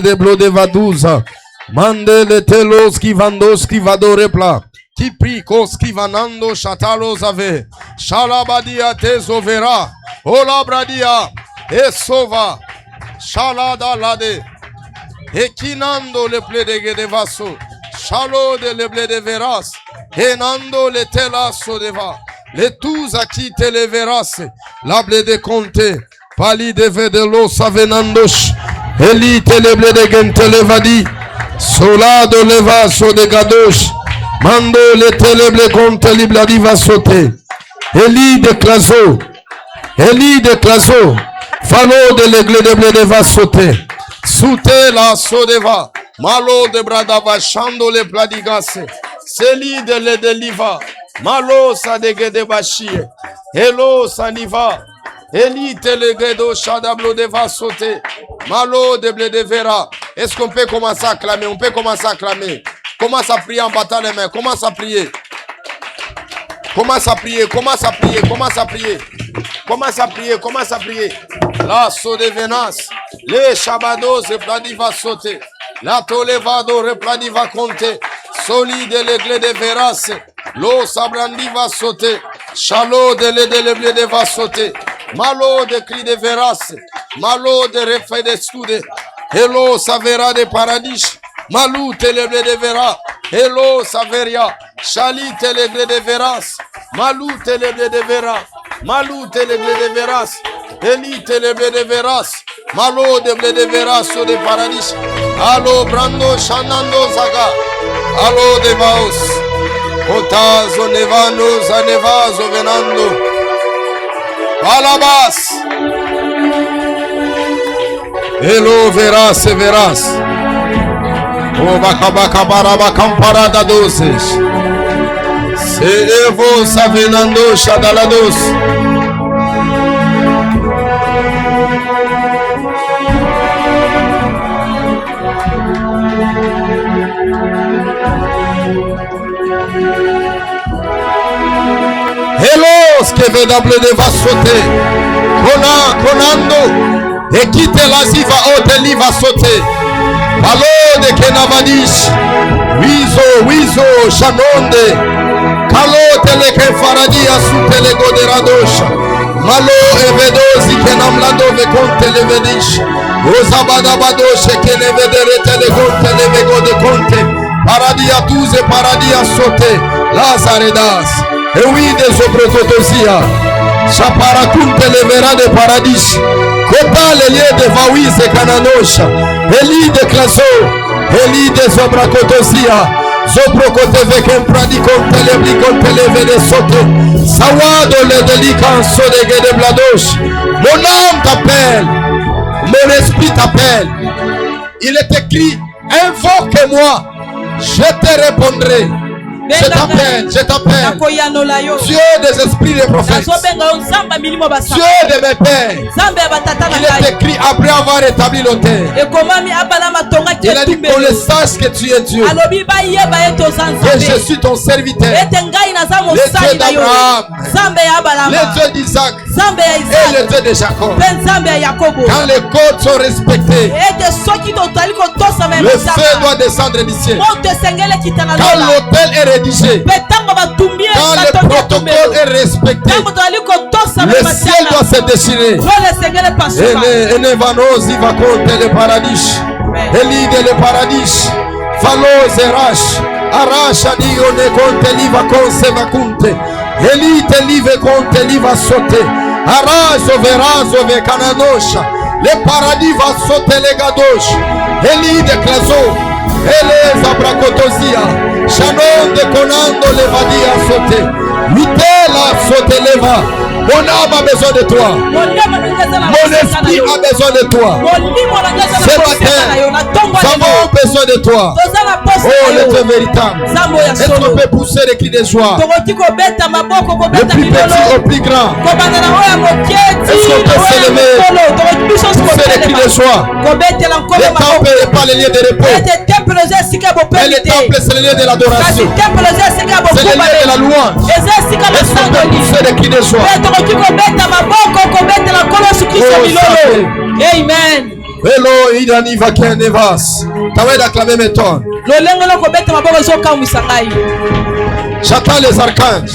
de blo de vaduza. Mande le telos qui vandos qui vadore pla. Qui pricos qui vanando chatalos ave. Shalabadia te zovera. Ola bradia. E sova. Shalada lade. E kinando le ple de vaso. Shalo de le ble de veras. Enando le telasso de va. Le tous a qui te le veras. La ble de conte. Pali de vedelo savenandos. Eli te le ble de gente le vadi. Solado le vaso de gadosh. Mando le teleble conte libla di va sauter. Eli de claso. Eli de claso. Falo de l'aigle de ble de va sauter. Soute la sodeva. Malo de bradava chando le pladigase. Seli de le deliva. Malo sa de gede bashie. Hello saniva. Eli telegredo chadablo de va sauter. Malo de ble de vera. Est-ce qu'on peut commencer à clamer? On peut commencer à clamer. Commence à prier en battant les mains. Commence à prier. Commence à prier. Commence à prier. Commence à prier. Commence à prier. Commence à prier. La so de venas. Les shabados repladi va sauter. La tolevado repladi va compter. Solide l'aigle de veras. L'eau sabrandi va sauter. Chalo de l'aigle de va sauter. Malo de cri de veras. Malo de refait de stude. Hello savera de paradis. Malou teleble de vera. Hello saveria. Chali teleble de veras. Malou teleble de vera. Malou teleble de veras. Eli teleble de veras. Malo deble de veras de paradis. Allo brando shanando zaga. Allo de vaos. Otazo nevano zanevazo venando. Alabas. Hello veras veras. O bacabaka baraba camparada doces. Se evo savenando shadalados. Hello skevedable de va sauter. Conando. Et quitte la ziva hôtel va sauter. Palo de Kenavadish, Wizo, Shanonde, Kalo teleke faradia su telego de Radosha, Malo evedosi kenamlado ve conte levedish, Osabada badoshe ke levedere telego televego de conte, Paradia tuze paradia sote, Lazaredas, Ewi de sobrototosia, Chaparacunte levera de paradis, Kota lelie de Vawize Kananosha, Eli de Claso, Eli de Zobracotosia, Zoprocote vecem pradiconte lebliconte leve de sote, Sawado le delicanso de Gede Bladosh. Mon âme t'appelle, mon esprit t'appelle. Il est écrit, invoque-moi, je te répondrai. Je t'appelle. Dieu des esprits des prophètes. Dieu de mes pères. Il est écrit après avoir établi l'autel. Il a dit qu'on le sache que tu es Dieu. Que je suis ton serviteur. Le Dieu d'Abraham. Le Dieu d'Isaac. Et le Dieu de Jacob. Quand les côtes sont respectées, le feu doit descendre du ciel. Quand l'autel est rédigé, quand le protocole est respecté, le ciel doit se déchirer. Et Nevanos il va compter le paradis. Elide le paradis. Falo zerash. Arash adio ne compte liva conse va compte. Elite live compte liva sauter. Arazo verazo ve cananosha. Le paradis va sauter les gadosh. Elide claso. Eleza bracotosia. Shannon de conando le vadia sauter. Mitela sauter leva. Mon âme a besoin de toi. Mon esprit a besoin de toi. Ce matin, nous avons besoin de toi. Oh, le Dieu véritable. Est-ce qu'on peut pousser les cris de joie? Le plus petit au plus grand. Est-ce qu'on peut s'élever? Pousser les cris de joie. Le temple n'est pas le lieu de repos. Mais le temple, c'est le lieu de l'adoration. C'est le lieu de la louange. Est-ce qu'on peut pousser les cris de joie? Amen. Hello, Idani Vakenevas. T'avais d'acclamer mes tonnes. J'attends les archanges.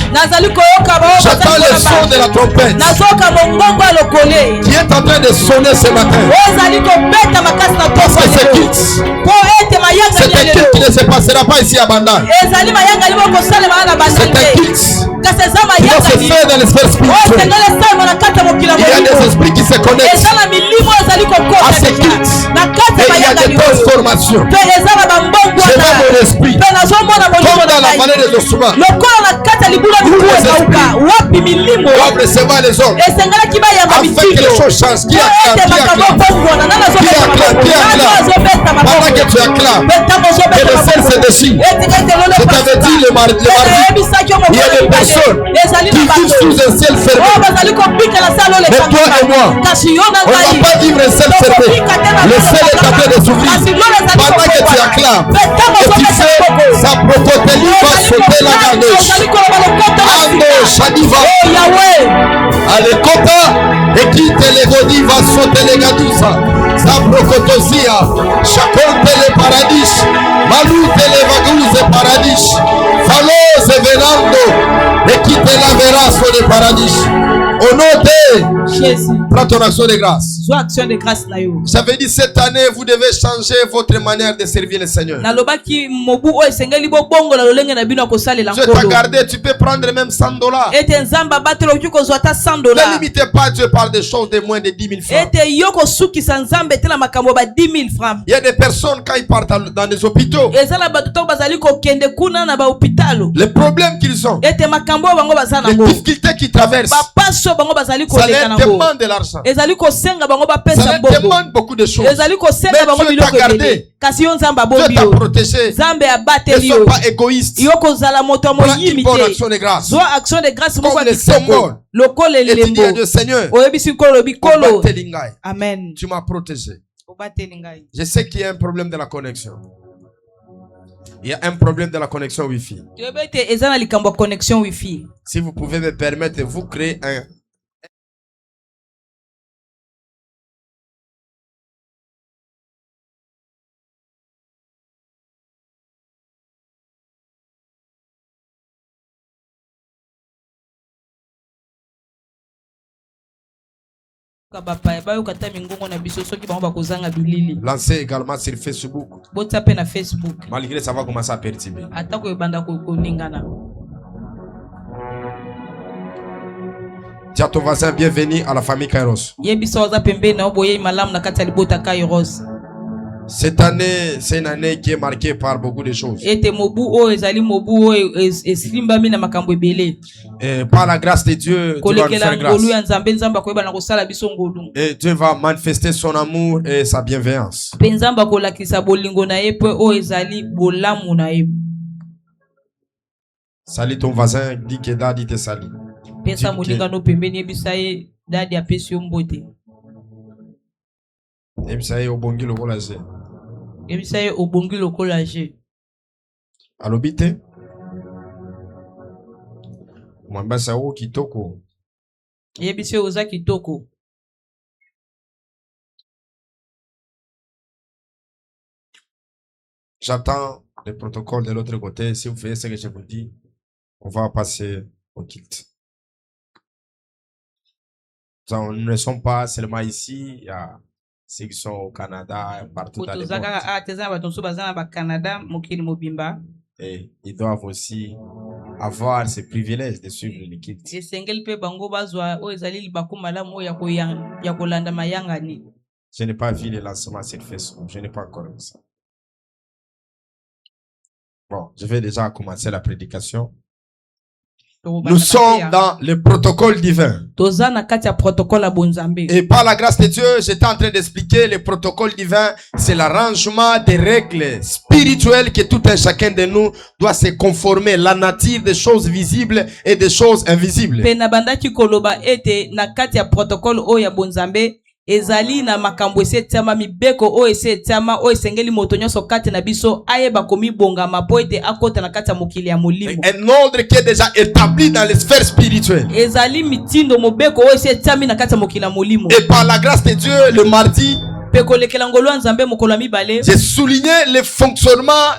J'attends le son de la trompette qui est en train de sonner ce matin. Parce que c'est quitte. C'est un culte qui ne se passera pas ici à Bandai. C'est un culte qui doit se faire dans l'espace spirituel. Il y a des esprits qui se connectent à ce culte. Et il y a des transformations. Je vois mon esprit comme dans la vallée des ossements. Doivent recevoir les hommes afin que les choses changent. Qui acclame? Pendant que tu acclames, que le ciel se déchire. Je t'avais dit le mardi, il y a des personnes qui vivent sous un ciel fermé. Mais toi et moi, on ne va pas vivre un ciel fermé. Le ciel est en train de s'ouvrir. Pendant que tu acclames, et tu fais sa prototélie va sauter la gardeuse. Ando Shadiva Alekota Ekite Legodi va sauter les gadousa. Sabrokotosia Chakonte le paradis Malute le vagouze paradis Falose venando Ekite la verasso de paradis. Au nom de Jésus, prends ton action de grâce. J'avais dit cette année, vous devez changer votre manière de servir le Seigneur. Dieu t'a gardé, tu peux prendre même $100. Ne limitez pas Dieu par des choses de moins de 10 000 francs. Il y a des personnes quand ils partent dans des hôpitaux, les problèmes qu'ils ont, les difficultés qu'ils traversent, ça leur demande de l'argent. Ça leur demande beaucoup de choses. Mais Dieu t'a gardé. Dieu t'a protégé. Ne sois pas égoïste. Prends une bonne action de grâce. Comme le symbole. Et tu dis à Dieu, Seigneur, Amen. Tu m'as protégé. Je sais qu'il y a un problème de la connexion. Il y a un problème de la connexion Wi-Fi. Si vous pouvez me permettre, vous créez un... Lancez également sur Facebook. Malgré ça va commencer à perturber. Dis à ton voisin, bienvenue à la famille Kairos. Cette année, c'est une année qui est marquée par beaucoup de choses. Et par la grâce de Dieu, Dieu va nous faire grâce. Et Dieu va manifester son amour et sa bienveillance. Salut ton voisin, dis que Daddy te salue. Alobite mwambasa wo kitoko yebise oza kitoko. J'attends le protocole de l'autre côté. Si vous faites ce que je vous dis, on va passer au kilt. Nous ne sommes pas seulement ici, il y a ceux qui sont au Canada, partout dans le monde. Et ils doivent aussi avoir ce privilège de suivre le kilt. Je n'ai pas vu le lancement sur Facebook, je n'ai pas encore vu ça. Bon, je vais déjà commencer la prédication. Nous sommes dans le protocole divin. Et par la grâce de Dieu, j'étais en train d'expliquer le protocole divin. C'est l'arrangement des règles spirituelles que tout un chacun de nous doit se conformer. La nature des choses visibles et des choses invisibles. Ezali na makambo esetama mibeko o esetama o esengeli moto nyonso kati na biso ayeba komibonga mapoete akota na kati ya mokili ya molimo. Un ordre qui est déjà établi dans les sphères spirituelles. Ezali mitindo mobeko o esetami na kati ya mokili ya molimo. Et par la grâce de Dieu, le mardi, pe kolekela ngolu ya nzambe mokolo ya mibale j'ai souligné le fonctionnement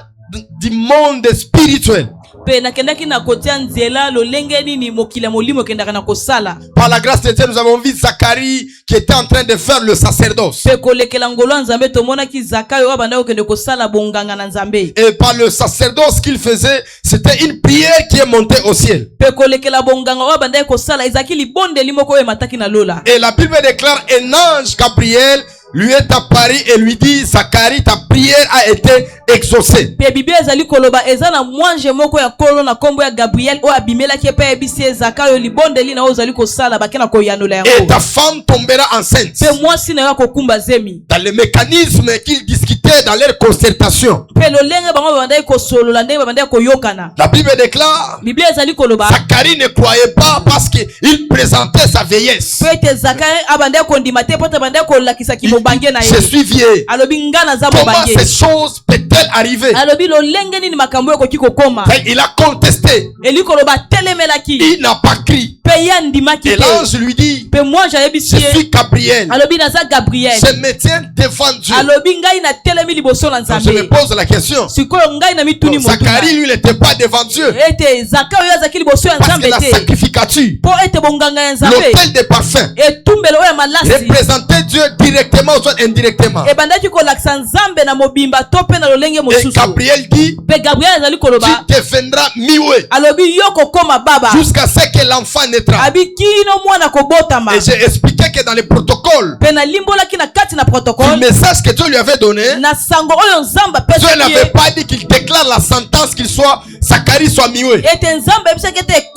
du monde spirituel. pe nakendaki na kotia nzela lolenge nini mokili ya molimo ekendaka na kosala. Par la grâce de Dieu, nous avons vu Zacharie qui était en train de faire le sacerdoce. pe kolekela ngolu ya nzambe tomonaki Zakayo oyo abandaki kokende kosala bonganga na nzambe. Et par le sacerdoce qu'il faisait, c'était une prière qui est montée au ciel. pe kolekela bonganga oyo abandaki kosala ezalaki libondeli moko oyo emataki na lola. Et la Bible déclare un ange Gabriel lui est apparu et lui dit, Zacharie, ta prière a été exaucée. pe biblia ezali koloba eza na mwanje moko ya kolo na kombo ya Gabriel oyo abimelaki epai yebisi Zakayo libondeli na oyo ozali kosala bake na koyanola yango. Et ta femme tombera enceinte. pe mwasi na yo akokumba zemi. Dans le mécanisme qu'ils discutaient dans leur concertation, pe lolenge bango babandaki kosolola ndenge babandaki koyokana. la Bible déclare, biblia ezali koloba Zacharie ne croyait pas parce qu'il présentait sa vieillesse. pe ete Zakayo abandaki kondima te po te abandaki kolakisa kibobange na Je ye. suis vieille. alobi nga naza Comment mobange. ces choses peut-elles arriver? alobi lolenge nini makambo ekoki kokoma. Il a contesté. eli koloba telemelaki Il n'a pas crié. pe ye andimaki Et te. l'ange lui dit, pe mwanje ayebisi je ye suis Gabriel. alobi naza Gabriel. Je me tiens devant Dieu. alobi ngai na telemi liboso na Donc, je me nzambe. pose la question. sikoyo ngai na mituni Donc, Zacharie, lui, n'était pas devant Dieu. ete Zakayo oyo azalaki liboso ya Parce que nzambe la te sacrificature, po ete bonganga ya nzambe l'autel des parfums, etumbelo oyo ya malasi représentait Dieu directement ou soit indirectement. ebandaki kolakisa nzambe na mobimba to pe na lolenge Et mosusu. Gabriel dit, pe Gabriel azali koloba tu deviendras miwe alobi yo kokoma baba jusqu'à ce que l'enfant naîtra. abi kino mwana kobotama. Et j'ai expliqué que dans le protocole, pe nalimbolaki na kati na le protocole message que Dieu lui avait donné, na sango oyo nzambe Dieu apesaki n'avait ye pas dit qu'il déclare la sentence qu'il soit, Zacharie soit miwe. ete nzambe ayebisaki ete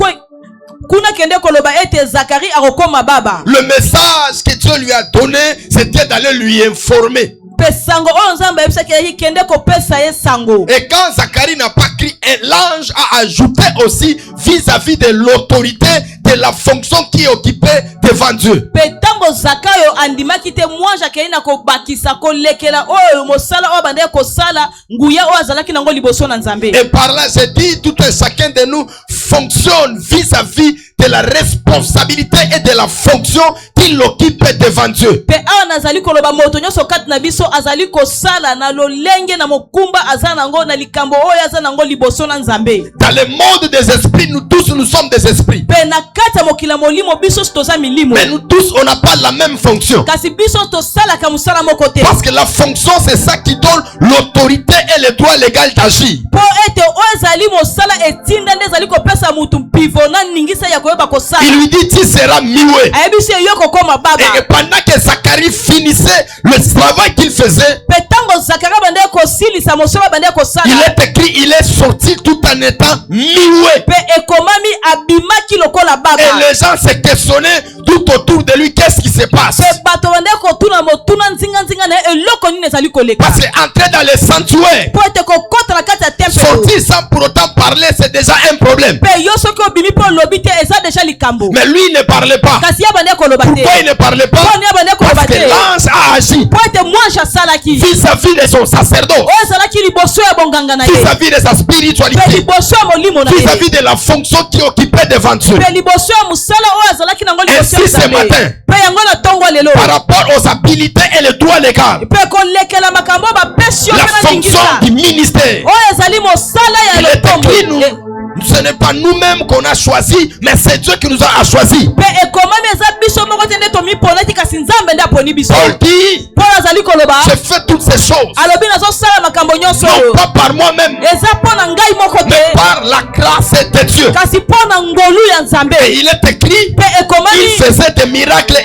kuna kende koloba ete Zakari akokoma baba. Le message que Dieu lui a donné, c'était d'aller lui informer. pe sango oyo nzambe ayebisaki ye kende kopesa ye sango. Et quand Zacharie n'a pas crié, l'ange a ajouté aussi vis-à-vis de l'autorité, de la fonction qui est occupée devant Dieu. pe tango Zakayo andimaki te mwanja akei na kobakisa kolekela oyo mosala oyo abandaki kosala nguya oyo azalaki nango liboso na nzambe. Et par là, j'ai dit, tout un chacun de nous fonctionne vis-à-vis de la responsabilité et de la fonction qu'il occupe devant Dieu. pe awa nazali koloba moto nyonso kati na biso azali kosala na lolenge na mokumba aza nango na likambo oyo aza nango liboso na nzambe. Dans le monde des esprits, nous tous, nous sommes des esprits. pe na kati ya mokili ya molimo biso toza milimo. Mais nous tous, on n'a pas la même fonction. kasi biso tosalaka mosala moko te. Parce que la fonction, c'est ça qui donne l'autorité et le droit légal d'agir. po ete oyo ezali mosala etinda nde ezali kopesa mutu mpivo na ningisa ya koyeba kosala. Il lui dit, tu seras miwe. ayebisi ye yo kokoma baba. Et pendant que Zacharie finissait le travail qu'il faisait, pe tango Zakari abandaki kosilisa mosala abandaki il kosala. est écrit, il est sorti tout en étant miwe. pe ekomami abimaki lokola baba. Et les gens se questionnaient tout autour de lui, qu'est-ce qui se passe? pe bato bandaki kotuna motuna nzinga na ye eloko nini ezali koleka. Parce qu'entrer dans le sanctuaire, po ete kokota na kati ya temple. sortir sans pour autant parler, c'est déjà un problème. pe yo soki obimi mpo olobi te eza deja likambo. Mais lui, il ne parlait pas. kasi ye abandaki koloba te. Pourquoi il ne parlait pas? po ni abandaki koloba Parce que te. l'ange a agi po ete mwasi asalaki vis-à-vis de son sacerdoce, oyo ezalaki liboso ya bonganga na ye. vis-à-vis de sa pe spiritualité, liboso ya molimo na ye. vis-à-vis de la fonction qui occupait devant Dieu. pe liboso ya mosala oyo azalaki nango liboso ya Ainsi, ce nzambe. matin, pe yango na ntongo lelo par rapport aux habilités et le droit légal, pe kolekela makambo oyo bapesi yo la mpe na fonction ningisa du ministère, oyo ezali mosala ya il est lotombo. écrit, nous, ce n'est pas nous-mêmes qu'on a choisi, mais c'est Dieu qui nous a choisi. pe ekomami eza biso moko te nde tomiponaki kasi nzambe nde aponi biso. Paul dit, mpo azali koloba j'ai fait toutes ces choses, alobi nazosala makambo nyonso non oyo pas par moi-même, eza mpo na ngai moko mais te par la grâce de Dieu. kasi mpo na ngolu ya nzambe. Et il est écrit, pe il ekomami faisait des miracles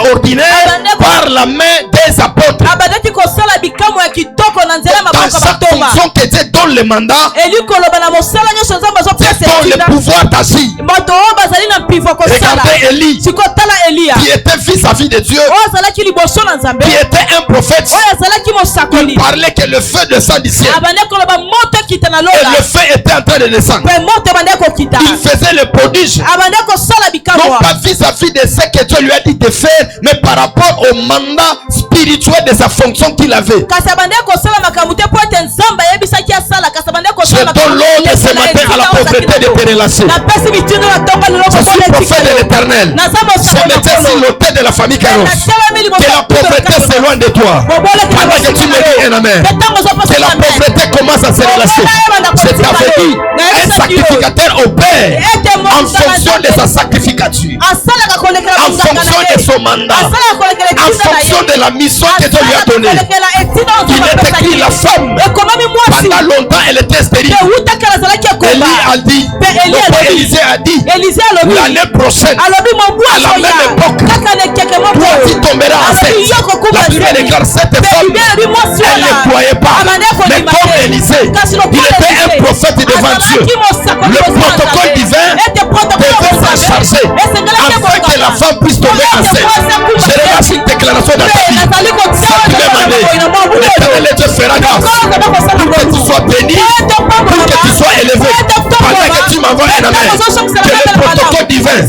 extraordinaires par la main des apôtres. abandaki kosala bikamwa ya kitoko na nzela ya Dans maboko ya chaque batonga. fonction que Dieu donne le mandat, eli koloba na mosala nyonso nzambe Dieu azopesa donne le etinda pouvoir d'agir. bato oyo bazali na mpivo kosala. Regardez Élie, siko tala eliya qui était vis-à-vis de Dieu, oyo azalaki liboso na nzambe qui était un prophète, oyo azalaki mosakoli. il parlait que le feu descend du ciel. abandaki koloba moto ekita na Et lola le feu était en train de descendre. pe moto ebandaki kokita. Il faisait le prodige, abandaki kosala non bikamwa pas vis-à-vis de ce que Dieu lui a dit de faire, mais par rapport au mandat spirituel de sa fonction qu'il avait. kasi abandaki kosala makambo te mpo ete nzambe ayebisaki asala kasi abandaki Je donne l'ordre ce matin à la pauvreté de tes relations. Je suis prophète de l'Éternel. Je mettais sur l'autel de la famille Kairos. Que la pauvreté s'éloigne de toi. Pendant que tu me dis un amen. Que la pauvreté commence à se relâcher. Je t'avais dit, un sacrificateur opère en fonction de sa sacrificature, en fonction de son mandat, en fonction de la mission que Dieu lui a donnée. Il est écrit, la femme, pendant longtemps, elle était stérile. Élie a dit, Élisée a dit, l'année prochaine, à la même époque, toi tu tomberas enceinte. La Bible déclare cette femme, elle ne croyait pas. Mais comme Élisée, il était un prophète devant Dieu. Le protocole divin devait s'en charger afin que la femme puisse tomber enceinte. Je relâche une déclaration dans ta vie. Cette même année, l'Éternel Dieu fera grâce pour que tu sois béni, pour que tu sois élevé. Pendant que tu m'envoies un amen, que le protocole divin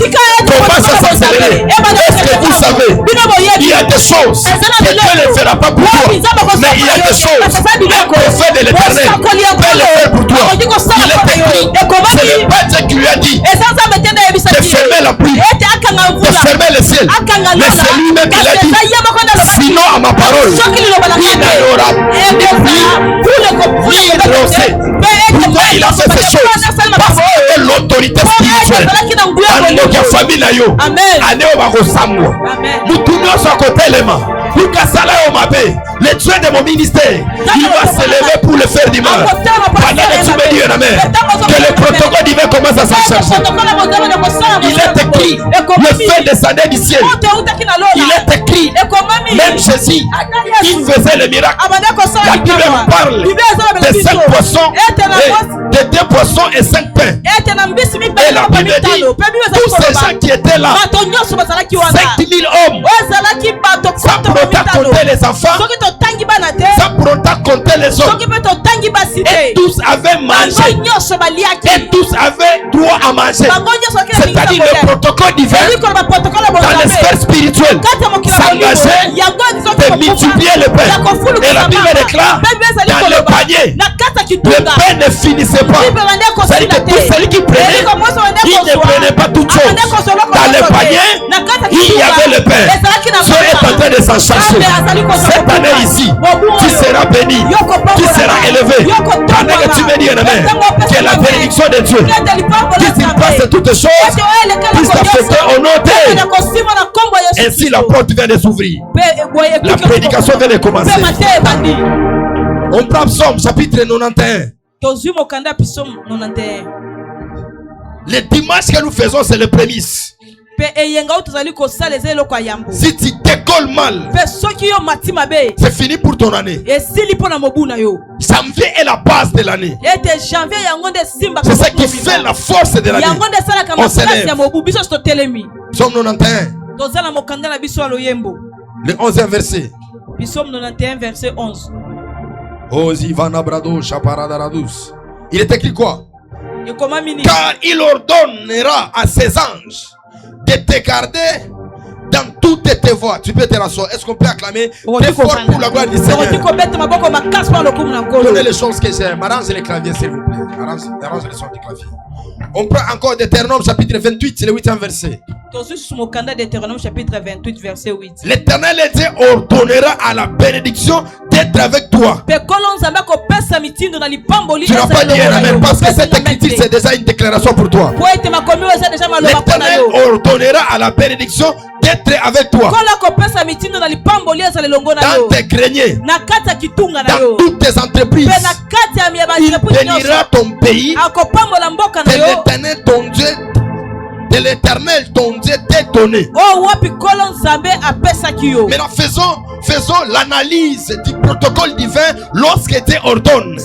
commence à s'accélérer. Est-ce que vous savez, il y a des choses que Dieu ne fera pas pour toi, mais il y a des choses un prophète de l'Éternel peut le faire pour toi. Il est écrit, c'est le Père qui lui a dit de fermer la pluie, de fermer le ciel, mais c'est lui-même qui l'a dit. Sinon à ma parole, il n'y aura ni pluie ni rosée. Pourquoi il a fait ces choses? Parce que l'autorité spirituelle dans notre famille na yo ane o bakosamwa mutu nyonso akotelema lukasala yo mabe. Le Dieu de mon ministère, il va se lever pour le faire du mal. Pendant que tu me dis un amen, que le protocole divin commence à s'en charger. Il est écrit, le feu descendait du ciel. Il est écrit, même Jésus, il faisait le miracle. La Bible parle de 5 poissons, de 2 poissons et 5 pains. Et la Bible dit, tous ces gens qui étaient là, 5 000 hommes, ça pourrait compter les enfants, ça pourrait compter les hommes. Et tous avaient mangé. Et tous avaient droit à manger. C'est-à-dire le protocole divin dans l'espace spirituel s'engageait de multiplier le pain. Et la Bible déclare dans le panier, le pain ne finissait pas. C'est-à-dire que tous ceux qui prenaient, ils ne prenaient pas toutes choses. Dans le panier, il y avait le pain. Dieu est en train de s'en charger. Cette année ici, tu seras béni, tu seras élevé. Pendant que tu me dis un amen, que la bénédiction de Dieu qui surpasse toutes choses puisse t'affecter au nom de. Ainsi la porte vient de s'ouvrir. La prédication vient de commencer. On prend Psaume chapitre 91. Le dimanche que nous faisons, c'est le prémisse. Si tu décolles mal, c'est fini pour ton année. Janvier est la base de l'année. C'est ce qui fait la force de l'année. On s'élève. Psaume 91. Le 11e verset. Psaume 91 verset 11. Il est écrit quoi? Car il ordonnera à ses anges de te garder dans toutes tes voies. Tu peux te rasseoir. Est-ce qu'on peut acclamer très fort pour la gloire du Seigneur? Donnez les choses que j'aime. Arrange les claviers s'il vous plaît. Arrange les sons du clavier. On prend encore Deutéronome chapitre 28, c'est le 8e verset. L'Éternel Dieu ordonnera à la bénédiction d'être avec toi. Tu n'as pas dit amen parce que cette écriture c'est déjà une déclaration pour toi. L'Éternel ordonnera à la bénédiction d'être avec toi. Dans tes greniers, dans toutes tes entreprises, il bénira ton pays. De l'Éternel ton Dieu t'est donné. Maintenant faisons l'analyse du protocole divin lorsque Dieu ordonne.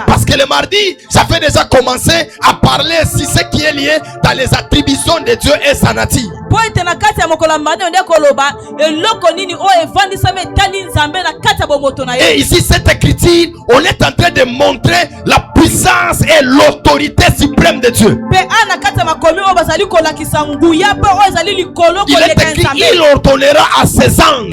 Parce que le mardi, j'avais déjà commencé à parler si ce qui est lié dans les attributions de Dieu et sa nature. Et ici cette écriture, on est en train de montrer la puissance et l'autorité suprême de Dieu. Il est écrit, il ordonnera à ses anges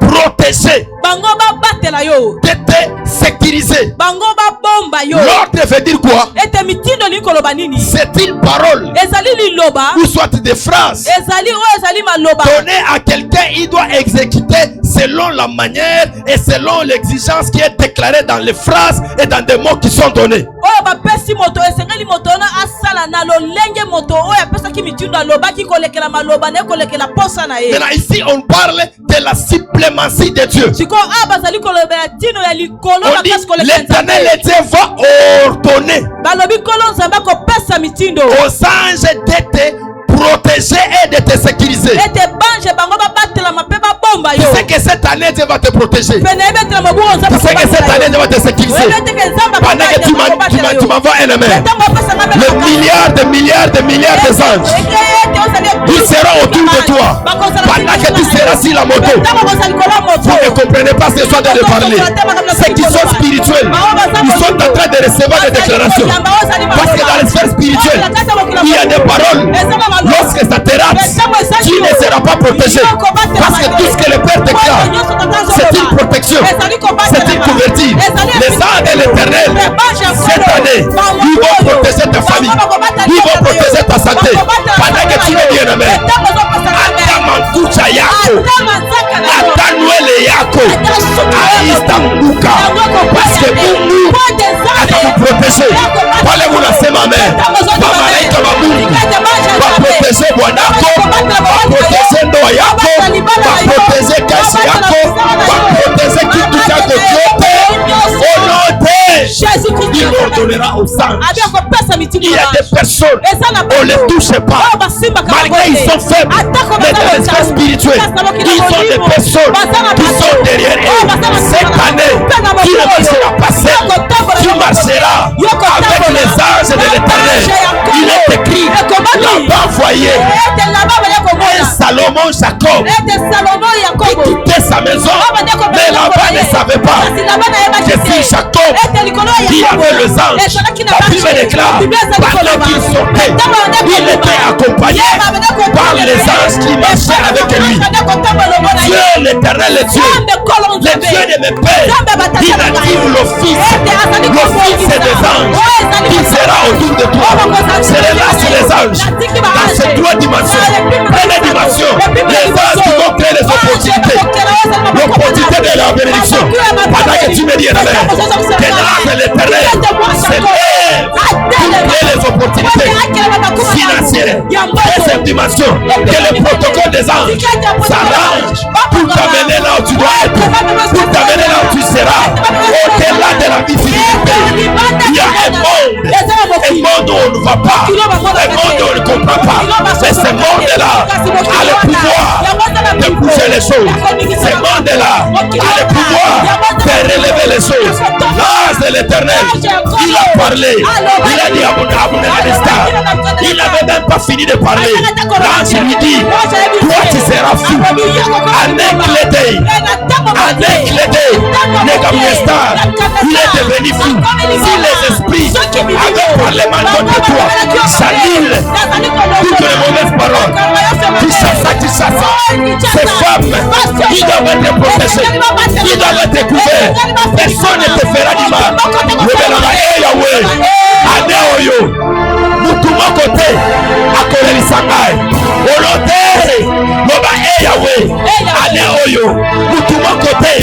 protéger, bango babatela yo, de te sécuriser. bango babomba yo. L'ordre veut dire quoi? Ete mitindo likoloba nini? C'est une parole Ezali liloba, ou soit des phrases ezali o ezali maloba. données à quelqu'un. Il doit exécuter selon la manière et selon l'exigence qui est déclarée dans les phrases et dans des mots qui sont donnés. Oyo bapesi moto esengeli moto na asala na lolenge moto oyo apesaki mitindo alobaki kolekela maloba na kolekela posa na ye. Maintenant ici on parle de la suprématie de Dieu. Siko abazali kolobela tino ya likolo On dit bakasi kolekela l'Éternel nzambe. Dieu va ordonner Balobi kolo nzambe kopesa mitindo aux anges de te protéger et de te sécuriser. ete banje bango babatela mape babomba Tu yo. sais que cette année Dieu va te protéger. Pene ebetela mabuo nzambe Tu sais que cette année Dieu va te sécuriser. Pendant que tu m'envoies un amen. Les milliards des anges, ils seront autour de toi. Pendant que tu seras sur la moto. Vous ne comprenez pas ce soir de parler. Ceux qui sont spirituels, ils sont en train de recevoir des déclarations. Parce que dans les sphères spirituelles, il y a des paroles. Lorsque ça te rate, tu ne seras pas protégé. Parce que tout ce que le Père déclare, c'est une protection, c'est une couverture. Les anges de l'Éternel, cette année, ils vont protéger ta famille, ils vont protéger ta santé. Pendant que tu es bien aimé, Atamankucha yako, Atanuele yako, Aistambuka, parce que Mungu atakuprotéger. Pale unasema amen. Malaika wa Mungu waprotéger bwanako, waprotéger ndoa yako, waprotéger kazi yako, waprotéger kitu chako chote. Au nom de il ordonnera aux anges. Il y a des personnes, on ne les touche pas. Malgré ils sont faibles, mais dans l'espace spirituel, ils sont des personnes qui sont derrière eux. Cette année, tu ne marcheras pas seul. Tu marcheras avec les anges de l'Éternel. Il est écrit, là-bas voyez, un Salomon Jacob qui quittait sa maison, mais là-bas ne savait pas que si Jacob qui avait les anges, la Bible déclare, pendant qu'il sortait, il était accompagné par les anges qui marchaient avec lui. Dieu, l'Éternel, le Dieu de mes pères, il active l'office des anges qui sera autour de toi. C'est les anges dans ces trois dimensions. Première dimension, les anges qui vont créer les opportunités, l'opportunité de la bénédiction. Pendant que tu me dis, que l'ange de l'Éternel s'élève pour créer les opportunités financières. Deuxième dimension, que le protocole des anges s'arrange pour t'amener là où tu dois être, pour t'amener là où tu seras, au-delà de la visibilité. Il y a un monde où on ne va pas, un monde où on ne comprend pas. Mais ce monde-là a le pouvoir de bouger les choses. Ce monde-là a le pouvoir de relever les choses. L'ange de l'Éternel, il a parlé. Il a dit à mon instant, il n'avait même pas fini de parler. L'ange lui dit, toi tu seras fou. Il est devenu fou. Si les esprits avaient parlé mal de toi, j'annule toutes les mauvaises paroles. Tu chasses. Ces femmes, ils doivent être protégées, ils doivent être couverts. Personne ne te fera du mal. Yahweh, Adeoyo, Mutuma côté, Akolelisa ngai. Olote, Loba Yahweh, Adeoyo, Mutuma côté,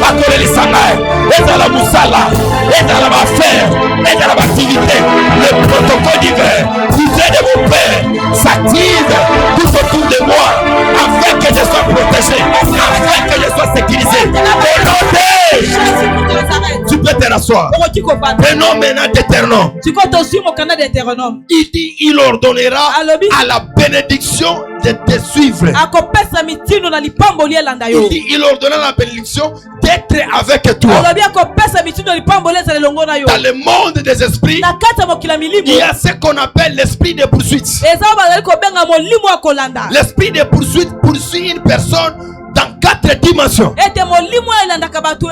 Akolelisa ngai. Ezala musala, ezala affaire, ezala activité. Le protocole divin, Dieu de mon Père, s'active tout autour de moi, afin que je sois protégé, afin que je sois sécurisé. Tu peux te rasseoir. Prenons maintenant Deutéronome. Il dit, il ordonnera à la bénédiction de te suivre. Il dit, il ordonnera la bénédiction d'être avec toi. Dans le monde des esprits, il y a ce qu'on appelle l'esprit de poursuite. L'esprit de poursuite poursuit une personne dans 4 types dimension. ete molimo elandaka bato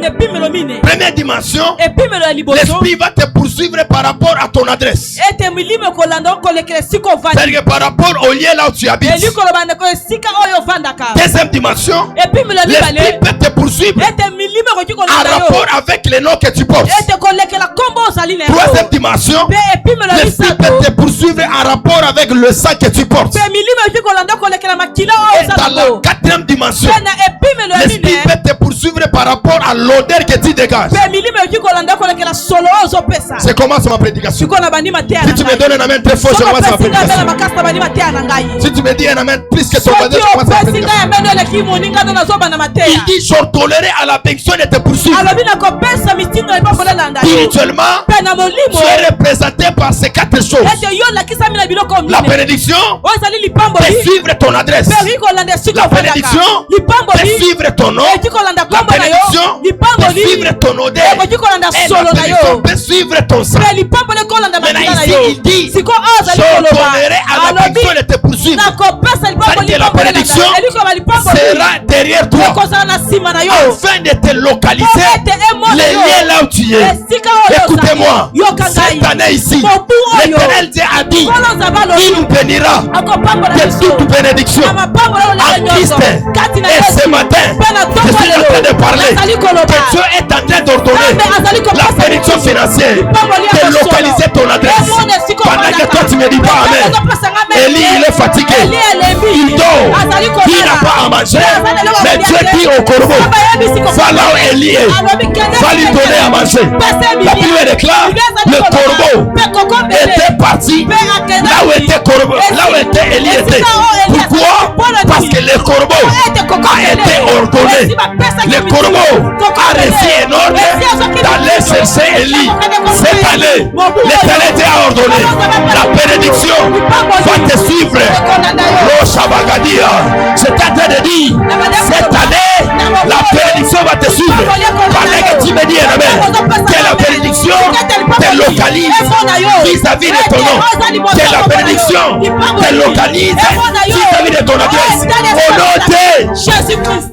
ne pimelo mine Première dimension, epimelo ya liboso l'esprit va te poursuivre par rapport à ton adresse. ete milimo ekolanda okolekela esika C'est-à-dire ovandi que par rapport au lieu là où tu habites. elikoloba ndeko esika oyo ovandaka Deuxième dimension, epimelo ya l'esprit mibale peut te poursuivre ete milimo ekoki en kolanda rapport yo avec les noms que tu portes. ete kolekela kombo ozali na Troisième yango dimension, mpe epimelo ya l'esprit misato peut te poursuivre en rapport avec le sang que tu portes. mpe milimo ekoki kolanda kolekela makila oyo Et dans la ozalako quatrième dimension, mpe na epimelo ya l'esprit mine peut te poursuivre par rapport à l'odeur que tu dégages. mpe milimo ekoki kolanda kolekela solo oyo ozopesa C'est comment c'est ma prédication. sikoyo na bandima te ya Si na tu me ngai donnes un amen très fort, je commence ma sokopesinga mbela prédication. makasi na bandima te ya na ngai Si tu me dis un amen plus que ton voisin, soki je commence ma opesinga prédication. ya mbendo eleki moninga ndo nazobanda Il mateya dit, j'ordonnerai à la bénédiction de te poursuivre. alobi nakopesa mitindo libango lelanda yo Spirituellement, mpe na molimo tu es représenté par ces quatre choses. ete yo olakisami na biloko La mine bénédiction, oyo ezali lipamboli c'est suivre ton adresse. mpe okoki kolanda esika La ofandaka bénédiction, c'est lipamboli suivre ton nom. eki kolanda La kombo na bénédiction, yo c'est lipamboli suivre ton odeur. ekoki kolanda Et solo la na bénédiction yo peut suivre ton sang. mpe lipamboli ekolanda Maintenant makila na ici, yo il dit, siko oyo ozali koloba j'ordonnerai à la alobi bénédiction de te poursuivre. nakopesa lipamboli C'est-à-dire que la bénédiction elikoba lipamboli sera derrière toi ekozala na nsima na yo afin de te localiser po ete emona les yo liens là où tu es. esika oyo Écoutez-moi, yoka cette ngai année ici, mobu oyo l'Éternel Dieu a dit, nkolo nzambe alobi il nous bénira akopambola de biso toute bénédiction na mapambola oyo en lelo Christ. nyonso kati na Et yesu ce matin, mpe na je ntongo suis en train de lelo parler nazali que koloba Dieu est en train d'ordonner Nzambe azali la kopesa bénédiction biso financière lipamboli ya de masolo. localiser ton adresse. Emona esika Pendant que ofandaka. toi tu me dis pas Nzambe amen. azopesanga amen. Élie, il est fatigué. Eli elembi. Il dort. Azali Il kolala. n'a pas à manger. Azali eloko Mais kolia Dieu te. dit au corbeau, Nzambe ayebisi va là où Élie est. Alobi kende Va lui kende. donner à manger. Pesa La Biblia. Bible déclare, Biblia ezali le koloba. corbeau Mpe koko mbele. était parti Mpe akendaki. là où était corbeau, là où était Élie Esika était. oyo Eli azali Pourquoi? kopona Parce nini? que le corbeau Ete koko a mbele. été ordonné. Esi bapesaki Le mitindo. corbeau Koko a mbele. reçu un ordre Esi azwaki d'aller mitindo. chercher Élie. Esi Cette année, mobu oyo. l'Éternel a ordonné la bénédiction va te suivre. Roshabagadia. C'est en train de dire, cette année, la bénédiction va te suivre. Pendant que tu me dis, amen, que la bénédiction te localise vis-à-vis de ton nom. Que la bénédiction te localise vis-à-vis de ton adresse. Au nom de Jésus-Christ.